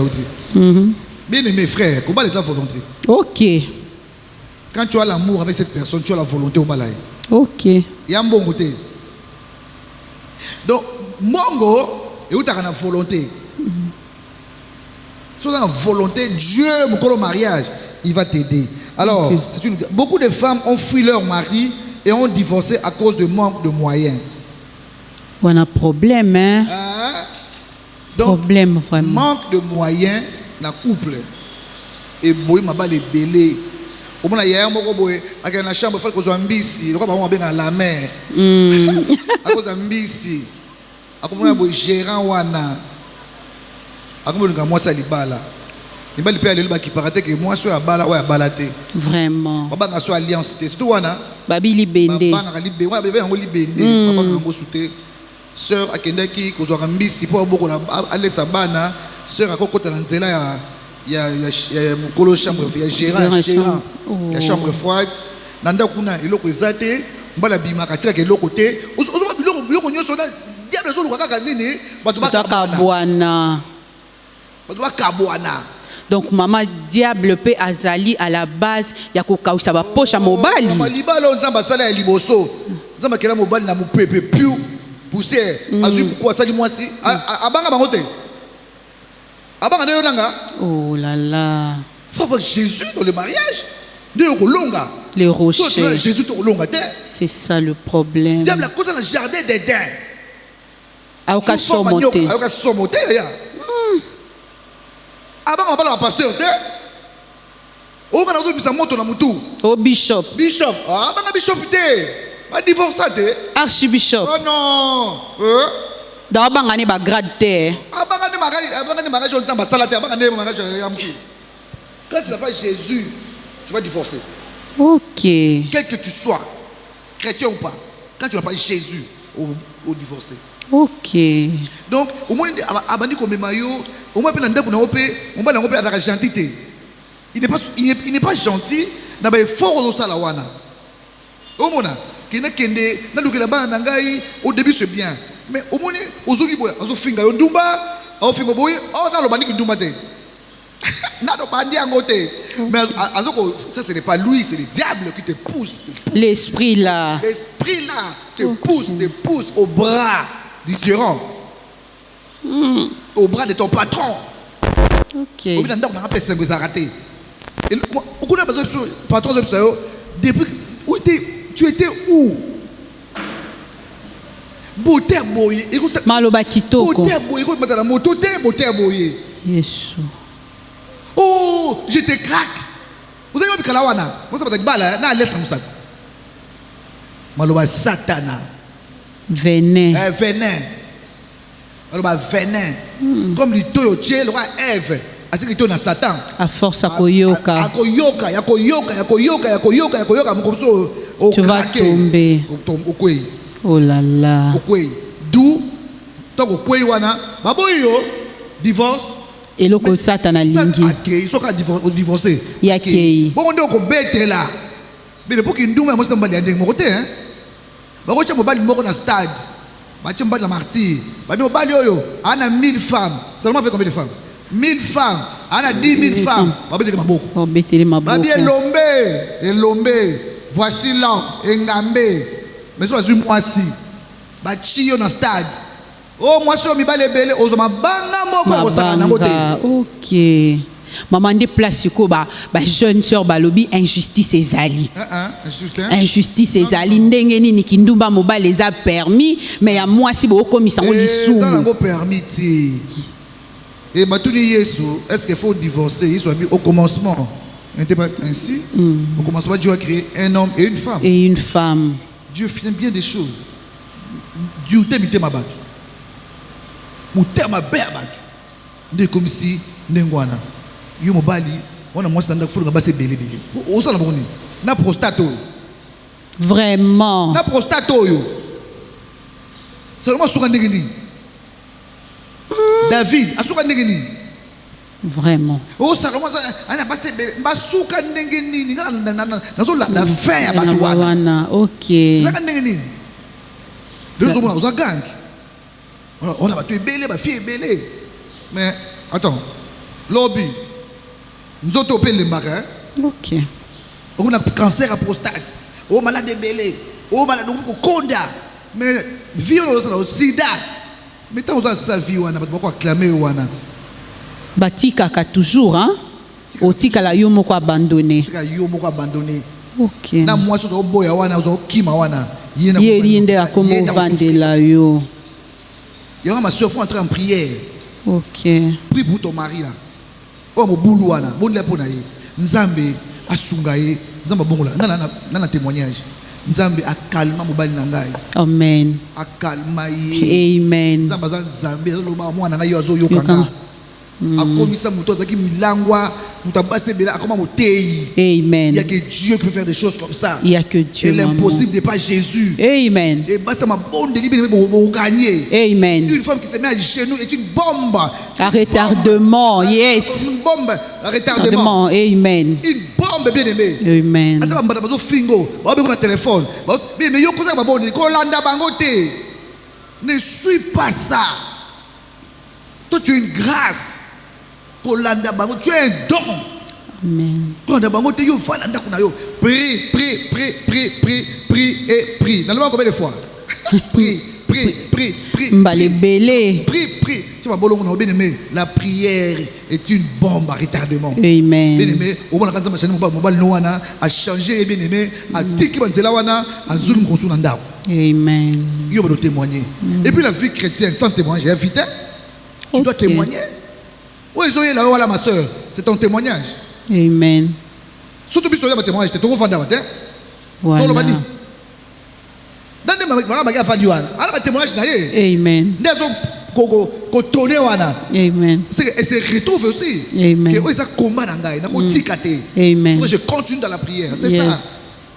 Speaker 3: bien aimé frère, comment les volonté.
Speaker 2: OK.
Speaker 3: Quand tu as l'amour avec cette personne, tu as la volonté au balai.
Speaker 2: OK.
Speaker 3: Il y a un bon côté. Donc, Mongo, et où tu as la volonté. Si tu as la volonté, Dieu, mon mariage, il va t'aider. Alors, beaucoup de femmes ont fui leur mari et ont divorcé à cause de manque de moyens.
Speaker 2: On a problème, hein?
Speaker 3: Donc,
Speaker 2: problème, vraiment.
Speaker 3: Manque de moyens dans le couple. Et moi, je vais les belé. Au moins, il y a un mot boy, à la chambre, il faut que je sois ambitieux. Le roi va la mer. À cause ambitieux. À cause de gérant wana. À cause de moi, ça libala. Il va aller le qui paraît que moi, je suis à bala, ouais, à balaté.
Speaker 2: Vraiment.
Speaker 3: Papa, je suis alliance. C'est tout wana.
Speaker 2: Babi libende.
Speaker 3: Papa, libé. Ouais, bébé, on libende. Papa, on souté. Sœur, à Kendaki, que je sois ambitieux pour beaucoup aller sa bana. Sœur, à côté de l'anzela, il y a mon chambre, il y a gérant, il y a chambre froide. Nanda kuna iloko ezate, mbala bima katira ke iloko te. Ozoba biloko nyoso na dia bezo luka kaka nini, batu ba
Speaker 2: kabwana.
Speaker 3: Batu ba kabwana.
Speaker 2: Donc maman diable peut azali à la base ya kokausa ba poche mobali.
Speaker 3: Maman libalo nzamba sala ya liboso. Nzamba kela mobali na mupepe piu pousser. Azui pourquoi sali mwasi abanga bangote. Abanga nyo nanga.
Speaker 2: Oh là là.
Speaker 3: Faut avoir Jésus dans le mariage.
Speaker 2: Les rochers.
Speaker 3: Jésus
Speaker 2: c'est ça le problème.
Speaker 3: Diable a côté dans le jardin d'Éden.
Speaker 2: Aoka somoté.
Speaker 3: Aoka somoté. Avant on parle à pasteur. On va nous dire moto na mutu.
Speaker 2: Au bishop.
Speaker 3: Bishop. Ah ben bishop té. Pas divorcé.
Speaker 2: Archbishop.
Speaker 3: Oh non.
Speaker 2: Dans bangani ba grade té.
Speaker 3: Abangani mariage on dit basala té. Abangani mariage yamki. Quand tu n'as pas Jésus, tu vas divorcer.
Speaker 2: OK.
Speaker 3: Quel que tu sois, chrétien ou pas, quand tu n'as pas Jésus, au divorcer.
Speaker 2: OK.
Speaker 3: Donc, au moins, abandi comme maillot, au moins, pendant que on va l'enlever à la gentillité. il n'est pas gentil. Na ba effort au sala wana. Au mona, kena kende na lukela ba na ngai au début c'est bien. Mais au moni ozuki boya, ozo finga yo ndumba, au fingo boy, oh na lo bandi ndumba te. Na do bandi angote. Mais azoko ça ce n'est pas lui, c'est le diable qui te pousse.
Speaker 2: L'esprit là.
Speaker 3: L'esprit là te pousse au bras du tyran. Au bras de ton patron.
Speaker 2: OK.
Speaker 3: Au bout d'un temps, on a rappelé 5 raté. Et au bout d'un patron de depuis où tu étais où? Beauté boye, écoute.
Speaker 2: Maloba kitoko.
Speaker 3: Beauté boye, écoute maintenant la moto beauté boye.
Speaker 2: Yesu.
Speaker 3: Oh, j'étais crack. Vous avez vu kalawana? Moi ça va être balle, na laisse ça. Maloba satana.
Speaker 2: Venin.
Speaker 3: Venin. Maloba venin. Comme du toyoche, le roi Ève. Asi qui na Satan.
Speaker 2: À force à koyoka.
Speaker 3: Yakoyoka.
Speaker 2: Tu vas tomber. Oh là là.
Speaker 3: D'où tant au wana baboyo divorce.
Speaker 2: Et le ko Satan alingi.
Speaker 3: Ils sont divorcé.
Speaker 2: Yakei.
Speaker 3: Bon on ko bete là. Mais pour qu'il nduma moi c'est mbali ndeng mokote hein. Ba ko cha mbali moko na stade. Ba cha mbali na martyr. Ba mbali oyo ana 1000 femmes. Seulement avec combien de femmes? 1000 femmes, on a 10 000 femmes. Elombe, voici l'homme, Engambe. Mais ça, c'est moi si. Bachio dans stade. Oh, moi, je suis belé, Ozoma Banga Moko.
Speaker 2: Ok. Maman de place ba jeune sœur balobi injustice ezali. Injustice ezali ndenge nini kindumba moba les a permis mais à moi si bo komisa ngo lisumu.
Speaker 3: Ça n'a permis. Et Matouni Yesu, est-ce qu'il faut divorcer? Il soit mis au commencement. N'était pas ainsi? Au commencement, Dieu a créé un homme et une femme.
Speaker 2: Et une femme.
Speaker 3: Dieu fait bien des choses. Dieu t'aime ma battu. Ou t'aime ma bête battu. De comme si n'engwana. Yo mobali, on a moi c'est dans le basé belé belé. Où ça la bonne? Na prostate.
Speaker 2: Vraiment.
Speaker 3: Na prostate yo. Seulement sur un négeni. David, asuka ndengeni.
Speaker 2: Vraiment.
Speaker 3: Oh Salomon, ana passé basuka ndengeni. Nazo la fin ya batu wana.
Speaker 2: OK.
Speaker 3: Saka ndengeni. Deux hommes on a gang. On a batu belé, ba fille belé. Mais attends. Lobby. Nous autres opé le mbaka.
Speaker 2: OK.
Speaker 3: On a cancer à prostate. Oh malade belé. Oh malade ko konda. Mais violence au sida. Mais tant que ça vie wana ba ko acclamer wana.
Speaker 2: Batika ka toujours hein. Otika la yo moko abandonné.
Speaker 3: Otika yo moko abandonné.
Speaker 2: OK.
Speaker 3: Na moi so boya wana zo kima wana.
Speaker 2: Yé ndé akomo vandela yo.
Speaker 3: Yo ma soeur faut entrer en prière.
Speaker 2: OK.
Speaker 3: Prie pour ton mari là. Oh mo boulou wana, bon le pona ye. Nzambe asunga ye, nzamba bongola. Na témoignage. Nzambe akalma mobali na ngai.
Speaker 2: Amen.
Speaker 3: Akalma ye.
Speaker 2: Amen.
Speaker 3: Nzamba nzambe loba mwana ngai yo azo yokanga. Akomisa muto azaki milangwa, mutabase bela akoma motei.
Speaker 2: Amen.
Speaker 3: Il y a que Dieu qui peut faire des choses comme ça.
Speaker 2: Il y a que Dieu.
Speaker 3: Et l'impossible n'est pas Jésus.
Speaker 2: Amen.
Speaker 3: Et bah ça m'a bon de libérer pour gagner.
Speaker 2: Amen.
Speaker 3: Une femme qui se met à genoux est une bombe.
Speaker 2: À retardement, yes.
Speaker 3: Une bombe à retardement.
Speaker 2: Amen.
Speaker 3: Une bombe bien aimée.
Speaker 2: Amen.
Speaker 3: Attends, on va fingo. On va un téléphone. Mais yo cosa ba bon, Kolanda bangote. Ne suis pas ça. Toi tu es une grâce. Kolanda bangote, tu es un don.
Speaker 2: Amen.
Speaker 3: Kolanda bangote yo falanda kuna yo. Prie et prie. Dans le monde combien de fois? Prie.
Speaker 2: Mbale belé.
Speaker 3: Prie. Tu vas bolongo na bien aimé. La prière est une bombe à retardement.
Speaker 2: Amen.
Speaker 3: Bien aimé, au moins quand ça machine mobile no wana a changé bien aimé, a tiki banzela wana a zulum konsu na ndao.
Speaker 2: Amen.
Speaker 3: Yo va témoigner. Et puis la vie chrétienne sans témoigner, j'ai invité. Tu dois témoigner. Oui, ils ont là voilà ma soeur, c'est ton témoignage.
Speaker 2: Amen.
Speaker 3: Surtout puis tu témoignage, tu te revends matin.
Speaker 2: Voilà.
Speaker 3: Dans des moments baga vendu wana. Ala témoignage na ye.
Speaker 2: Amen.
Speaker 3: Ndezo ko toné wana.
Speaker 2: Amen.
Speaker 3: Et se retrouve aussi.
Speaker 2: Amen.
Speaker 3: Que ça combat na ngai, na ko tikate.
Speaker 2: Amen.
Speaker 3: Je continue dans la prière, c'est
Speaker 2: yes.
Speaker 3: ça.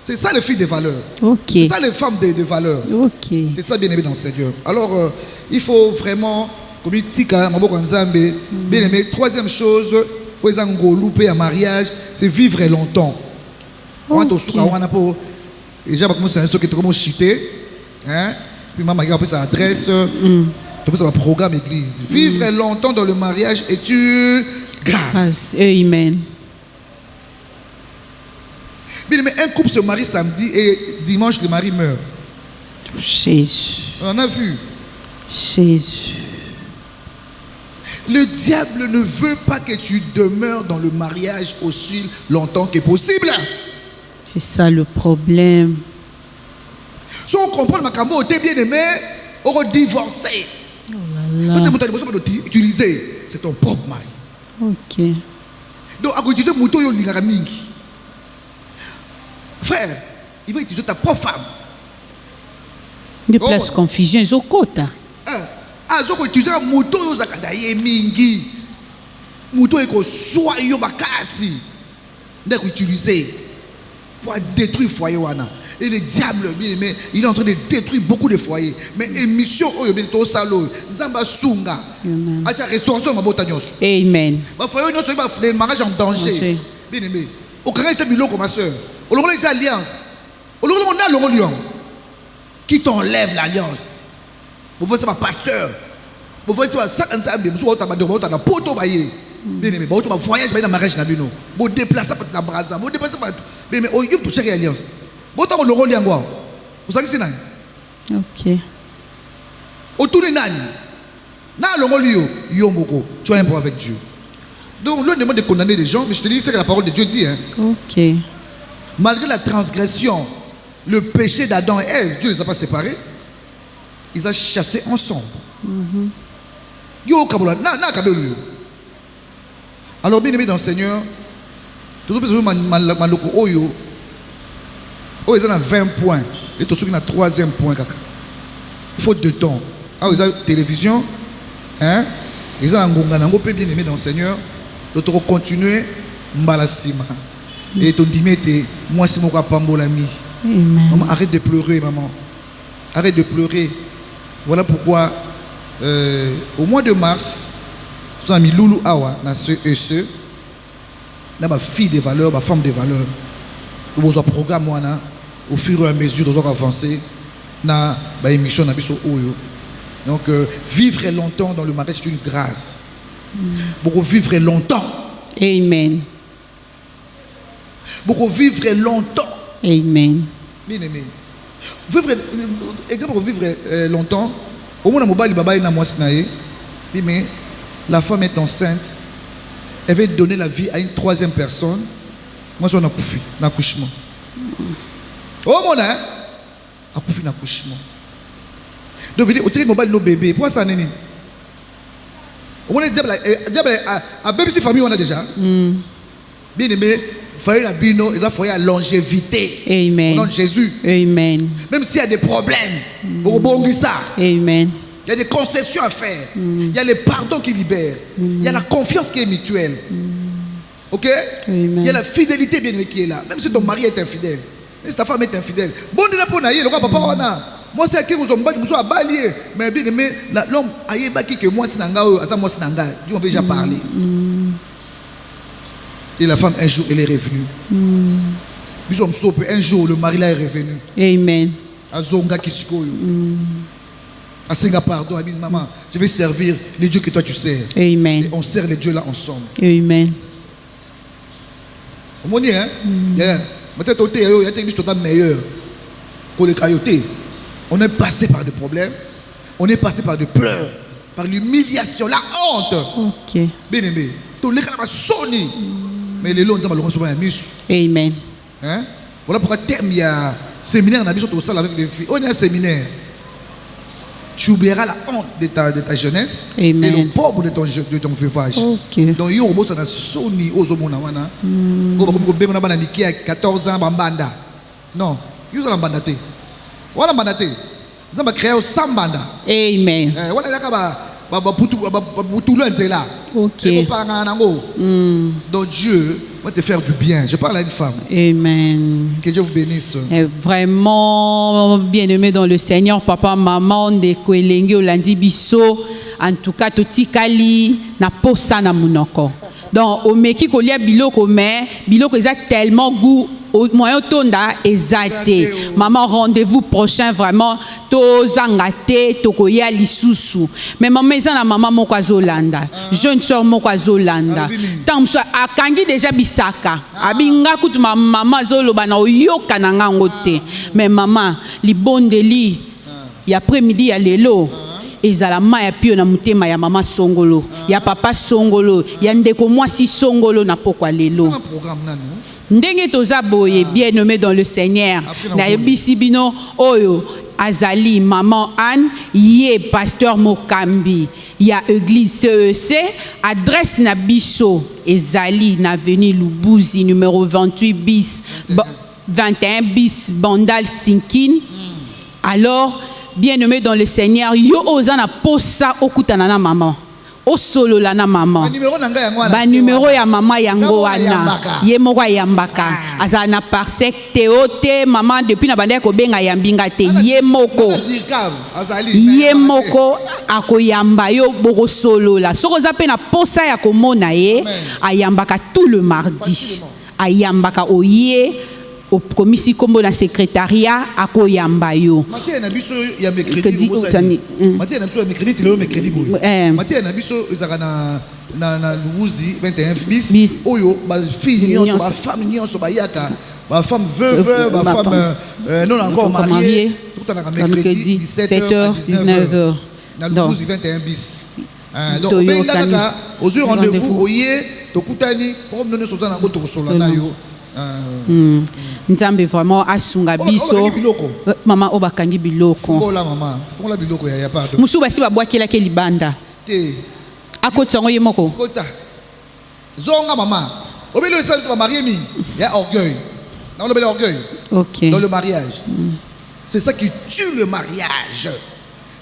Speaker 3: C'est ça les filles de valeur.
Speaker 2: OK.
Speaker 3: C'est ça les femmes de valeur.
Speaker 2: OK.
Speaker 3: C'est ça bien aimé dans le Seigneur. Alors il faut vraiment comme il dit bien aimé, troisième chose, pour les engolupés à mariage, c'est vivre longtemps. On a pour déjà commencer à comment chuter, hein? Puis maman regarde sa adresse, tout ça programme église. Vivre longtemps dans le mariage est une grâce.
Speaker 2: Amen.
Speaker 3: Mais un couple se marie samedi et dimanche le mari meurt.
Speaker 2: Jésus.
Speaker 3: On a vu.
Speaker 2: Jésus.
Speaker 3: Le diable ne veut pas que tu demeures dans le mariage aussi longtemps que possible.
Speaker 2: C'est ça le problème.
Speaker 3: Si on comprend ma cambo, t'es bien aimé, on va divorcer. C'est ton propre mari.
Speaker 2: Ok.
Speaker 3: Donc, à utiliser le mouton, il y a mingi. Frère, il va utiliser ta propre femme.
Speaker 2: De place confusion, ils ont quota.
Speaker 3: Ah, ils ont utilisé le mouton, ils ont mingi. Mouton, ils ont soit yo bakasi. Ils ont utilisé pour détruire le foyer. Et le diable, il est en train de détruire beaucoup de foyers. Mais émission, Zamba Sunga. Acha restauration, ma botagnos.
Speaker 2: Amen.
Speaker 3: Ma foyer, le mariage en danger. Bien aimé. Au Canada, c'est Milo comme ma soeur. Au Longolais, c'est alliance. Au Longolais, on a le Lyon. Qui t'enlève l'alliance? Vous voyez, c'est ma pasteur. Vous voyez, c'est ma sac en sabre. Vous voyez, c'est ma poto baillé. Bien aimé. Vous voyez, voyage dans le mariage. Vous déplacez pas dans Brazza. Vous déplacez pas. Bien aimé. Il faut chercher l'alliance. Vous avez le rôle de vous savez que c'est quoi?
Speaker 2: Ok.
Speaker 3: Autour de Nani, le rôle de tu as un problème avec Dieu. Donc, l'on demande de condamner les gens, mais je te dis, c'est que la parole de Dieu dit. Hein.
Speaker 2: Ok.
Speaker 3: Malgré la transgression, le péché d'Adam et Ève, Dieu ne les a pas séparés. Ils ont chassé ensemble. Alors, bien aimé dans le Seigneur, tout le monde oh, ils ont 20 points. Et tout ce qui a 3e point. Faute de temps. Ah, ils ont télévision. Hein? Ils ont un gonganango peu bien aimé dans le Seigneur. D'autres vont continuer. Mbalasima. Et ton dimete, moi c'est mon pambolami. Maman, arrête de pleurer, maman. Arrête de pleurer. Voilà pourquoi, au mois de mars, nous avons mis Loulou Awa, dans ce et ce. Dans ma fille de valeur, ma femme de valeur. Nous avons un programme au fur et à mesure nous avons avancé dans l'émission. Donc, vivre longtemps dans le mariage, c'est une grâce. Beaucoup vivre longtemps.
Speaker 2: Amen.
Speaker 3: Beaucoup vivre longtemps.
Speaker 2: Amen.
Speaker 3: Bien aimé. Vivre, exemple, vivre longtemps. Au moins, la femme est enceinte. Elle veut donner la vie à une 3e personne. Moi, je suis en accouchement. Oh mon hein? Accouché en accouchement. Donc, vous dites, au mobile nos bébés. Pourquoi ça n'est? On est diable à bébé si famille on a déjà. Bien aimé, foyer la bino, ils ont foyer à longévité.
Speaker 2: Amen.
Speaker 3: Au nom de Jésus.
Speaker 2: Amen.
Speaker 3: Même s'il y a des problèmes, au bon ça.
Speaker 2: Amen.
Speaker 3: Il y a des concessions à faire. Il y a les pardons qui libèrent. Il y a la confiance qui est mutuelle. Ok?
Speaker 2: Amen.
Speaker 3: Il y a la fidélité bien qui est là. Même si ton mari est infidèle. Même si ta femme est infidèle. Bon, de la pour naïe, le roi papa on a. Moi c'est qui vous ont battu, vous avez balié. Mais bien aimé, l'homme aïe baki que moi sinanga ou asa moi sinanga. Dieu on veut déjà parler. Et la femme un jour elle est revenue. Un jour le mari là est revenu.
Speaker 2: Amen.
Speaker 3: Azonga kisikoyo. À Singa pardon, elle dit maman, je vais servir les dieux que toi tu sers.
Speaker 2: Amen.
Speaker 3: Et on sert les dieux là ensemble.
Speaker 2: Amen.
Speaker 3: On dit hein? Peut-être il y a des choses meilleures que les caillotés. On est passé par des problèmes, on est passé par des pleurs, par l'humiliation, la honte.
Speaker 2: Ok.
Speaker 3: Bien aimé. Tout les cas sonné. Mais les longs, nous avons un mus.
Speaker 2: Amen.
Speaker 3: Hein? Voilà pourquoi terme il y a séminaire, on a besoin de ça avec les filles. On est un séminaire. Tu oublieras la honte de ta jeunesse.
Speaker 2: Amen.
Speaker 3: Et le pauvre de ton veuvage.
Speaker 2: Ok.
Speaker 3: Donc, il y a un soni aux hommes. Il y a 14 ans, banda. Non, il y a un banda. Il y a un banda. Il y a créé 100 banda.
Speaker 2: Amen. Ok.
Speaker 3: Donc, Dieu va te faire du bien. Je parle à une femme.
Speaker 2: Amen.
Speaker 3: Que Dieu vous bénisse.
Speaker 2: Vraiment bien-aimé dans le Seigneur, papa, maman, de Kouelenge, Olandi Bisso, en tout cas, Toti Kali, na posa na munoko. Donc au meki kolia biloko mais biloko eza tellement goût au moyen tonda ezate. Maman rendez-vous prochain vraiment to zangate to koya lisusu. Mais maman eza na maman moko azolanda. Jeune sœur moko azolanda. Tant so akangi déjà bisaka. Abinga kutu maman azoloba na oyoka na ngango te. Mais maman libondeli ya après-midi ya lelo ezala maya pio na mutema ya mama songolo ya papa songolo ya ndeko mwasi songolo na pokwa lelo. Ndenge toza boye bien nommé dans le Seigneur na yebisi bino oyo azali maman Anne ye pasteur Mokambi ya église CEC adresse na biso ezali na avenue Lubuzi numéro 28 bis 21 bis Bandal Sinkine. Alors bien nommé dans le Seigneur yo ozana posa okutana na maman o solo la na maman ba numéro ya maman yango wana ye moko yambaka azana parsec teote maman depuis na banda ko benga yambinga te ye moko akoyamba yo boko solo la soko za pe na posa ya komona ye ayambaka tout le mardi ayambaka oye au commissi kombo na secrétariat akoyamba yo
Speaker 3: matin na biso ya mercredi matin na biso ya mercredi le mercredi boy matin na biso ezaka na Lubuzi 21 bis oyo ba fille nyonso ba femme nyonso ba yaka ba femme veuve ba femme non encore mariée tout en mercredi 17h 19h na Lubuzi 21 bis donc benga kaka aux rendez-vous oye tokutani pour nous soza na ko tokosola na yo Nzambe vraiment asunga biso maman obakangi biloko fongola maman fongola biloko ya pardon
Speaker 2: musu basi babwakela ke libanda
Speaker 3: te
Speaker 2: akotsongo ye moko
Speaker 3: kota zonga maman obelo ça ba marié mingi ya orgueil dans le bel orgueil
Speaker 2: OK
Speaker 3: dans le mariage c'est ça qui tue le mariage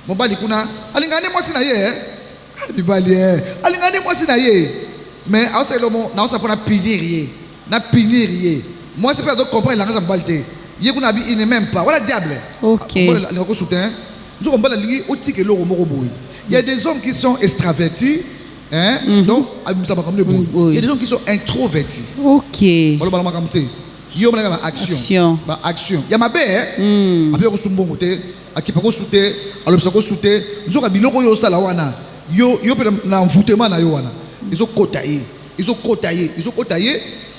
Speaker 3: mon bali kuna alingane moi sina ye bibali alingane moi sina ye mais à ce moment na ça pour na punir na punir ye. Moi c'est pas de comprendre la raison balte. Ye kuna bi il ne même pas. Voilà diable.
Speaker 2: OK.
Speaker 3: Le soutien. Nous on bala lingi oti ke lo moko boy. Il y a des hommes qui sont extravertis hein donc ça va comme le boy. Il y a des hommes qui sont introvertis.
Speaker 2: OK.
Speaker 3: Bala bala makamte. Yo bala action. Ba action. Ya mabe après ko sumbongo te akipa ko soute alors ça ko soute nous on biloko yo sala wana. Yo pe na mvutema na yo wana. Ils ont kotaillé.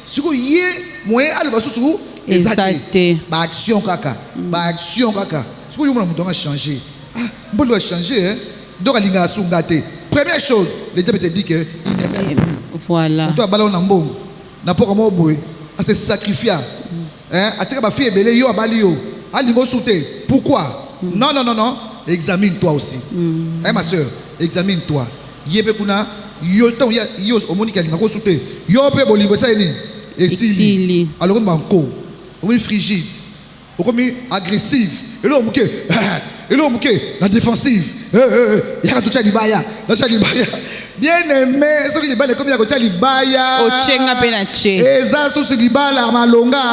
Speaker 3: Si vous y moyen à l'obasusu
Speaker 2: exacté
Speaker 3: ba action kaka si vous y on changer bon doit changer hein donc alinga sungate première chose les diable te dit que il n'aime plus
Speaker 2: voilà
Speaker 3: toi ballon na mbongo na poko mo boy à se sacrifier hein atika ba fille belé yo abali yo alingo souté pourquoi non examine-toi aussi hein ma sœur examine-toi yebe kuna yo tant yo omonika linga ko souté yo pe bolingo ça ni et si alors on est frigide on est agressif et là on est la défensive il y a tout ça libaya bien aimé ce qui libaya comme il y a tout ça libaya
Speaker 2: o chenga penache
Speaker 3: et ça sous libala malonga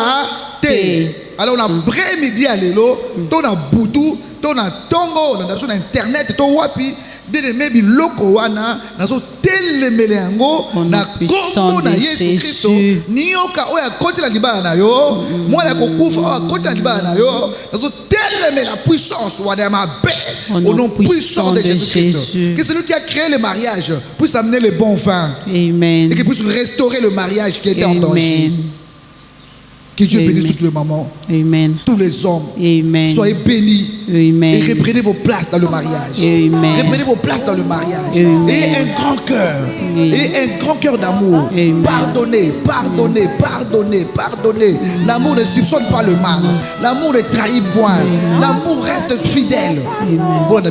Speaker 3: te alors on a après-midi à l'élo ton a boutou ton a tongo on a sur internet ton wapi bien aimé biloko wana nazo telemele yango na kombo na Yesu Kristo nioka oya koti la libala na yo mwana kokufa oya koti la libala na yo nazo telemele la puissance wana ma paix au nom puissant de Jésus Christ que c'est lui qui a créé le mariage puisse amener le bon vin
Speaker 2: amen
Speaker 3: et qu'il puisse restaurer le mariage qui était en danger. Que Dieu bénisse toutes les mamans,
Speaker 2: amen.
Speaker 3: Tous les hommes,
Speaker 2: amen.
Speaker 3: Soyez bénis,
Speaker 2: amen.
Speaker 3: Et reprenez vos places dans le mariage,
Speaker 2: amen.
Speaker 3: Reprenez vos places dans le mariage,
Speaker 2: amen.
Speaker 3: Et un grand cœur, et un grand cœur d'amour, pardonnez, l'amour ne soupçonne pas le mal, l'amour ne trahit point, l'amour reste fidèle. Bon, et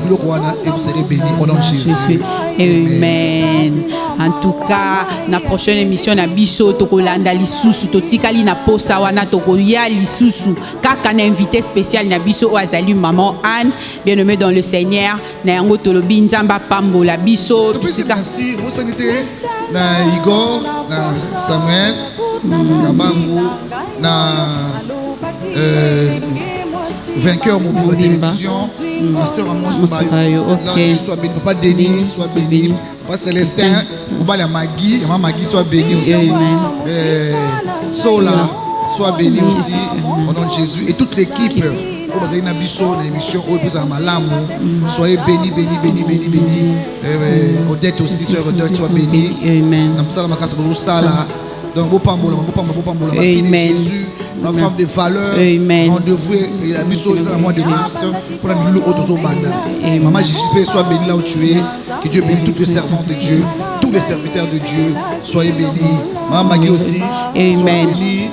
Speaker 3: vous serez bénis au nom de Jésus.
Speaker 2: Amen. En tout cas, la prochaine émission na biso tokolanda lisusu totikali na posa wana tokoya lisusu kaka na invité spécial na biso oazali maman Anne bien aimée dans le Seigneur na yango tolobi nzamba pambola biso
Speaker 3: bisika. Merci vous sanité na Igor na Samuel Kabangu na vainqueur mobile télévision pasteur Amos Mayo. OK. Soit béni, papa Denis, soit béni. Papa Célestin, on va la Magui, maman Magui soit bénie aussi. Sola, soit béni aussi, au nom de Jésus. Et toute l'équipe, soyez bénis, bénis, bénis, bénis, bénis. Odette aussi, soeur Odette, soit bénie.
Speaker 2: Amen.
Speaker 3: Donc, la fille de Jésus, la femme de valeur, rendez-vous, la mission est le mois de mars, pour la milieu auto banda. Maman JJP, sois bénie là où tu es, que Dieu bénisse tous les servants de Dieu, tous les serviteurs de Dieu, soyez bénis. Maman Magui aussi,
Speaker 2: Amen.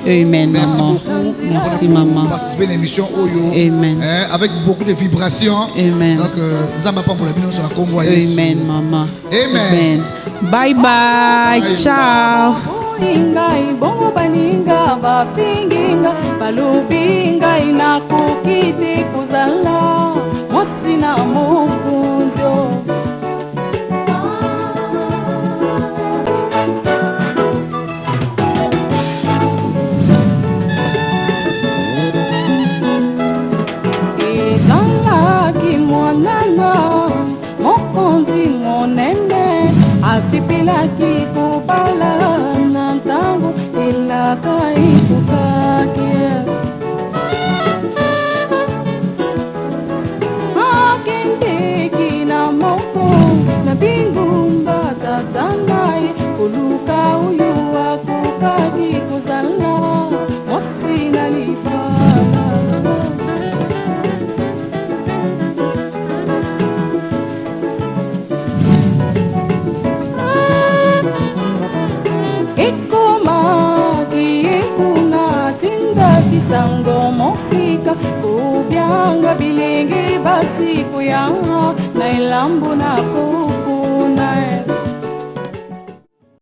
Speaker 2: Amen.
Speaker 3: Merci
Speaker 2: Maman.
Speaker 3: beaucoup.
Speaker 2: Merci,
Speaker 3: pour
Speaker 2: maman.
Speaker 3: participer à l'émission Oyo.
Speaker 2: Amen.
Speaker 3: Avec beaucoup de vibrations.
Speaker 2: Amen.
Speaker 3: Donc, nous avons pas pour la mission sur la Congo.
Speaker 2: Amen, maman.
Speaker 3: Amen.
Speaker 2: Bye bye. Ciao.
Speaker 1: Ingai bongo baninga bapinginga balubinga inakukiti kuzala mosina mukunjo ezalaki mwanana mokonzi monene asipilaki kubala na ntango elaka ekokaki akendeki na moko na bingumba tata ngai koluka oyo akokaki kozala mosi na lifala sango mofika kubyanga bilenge basi kuyanga na ilambu na kukuna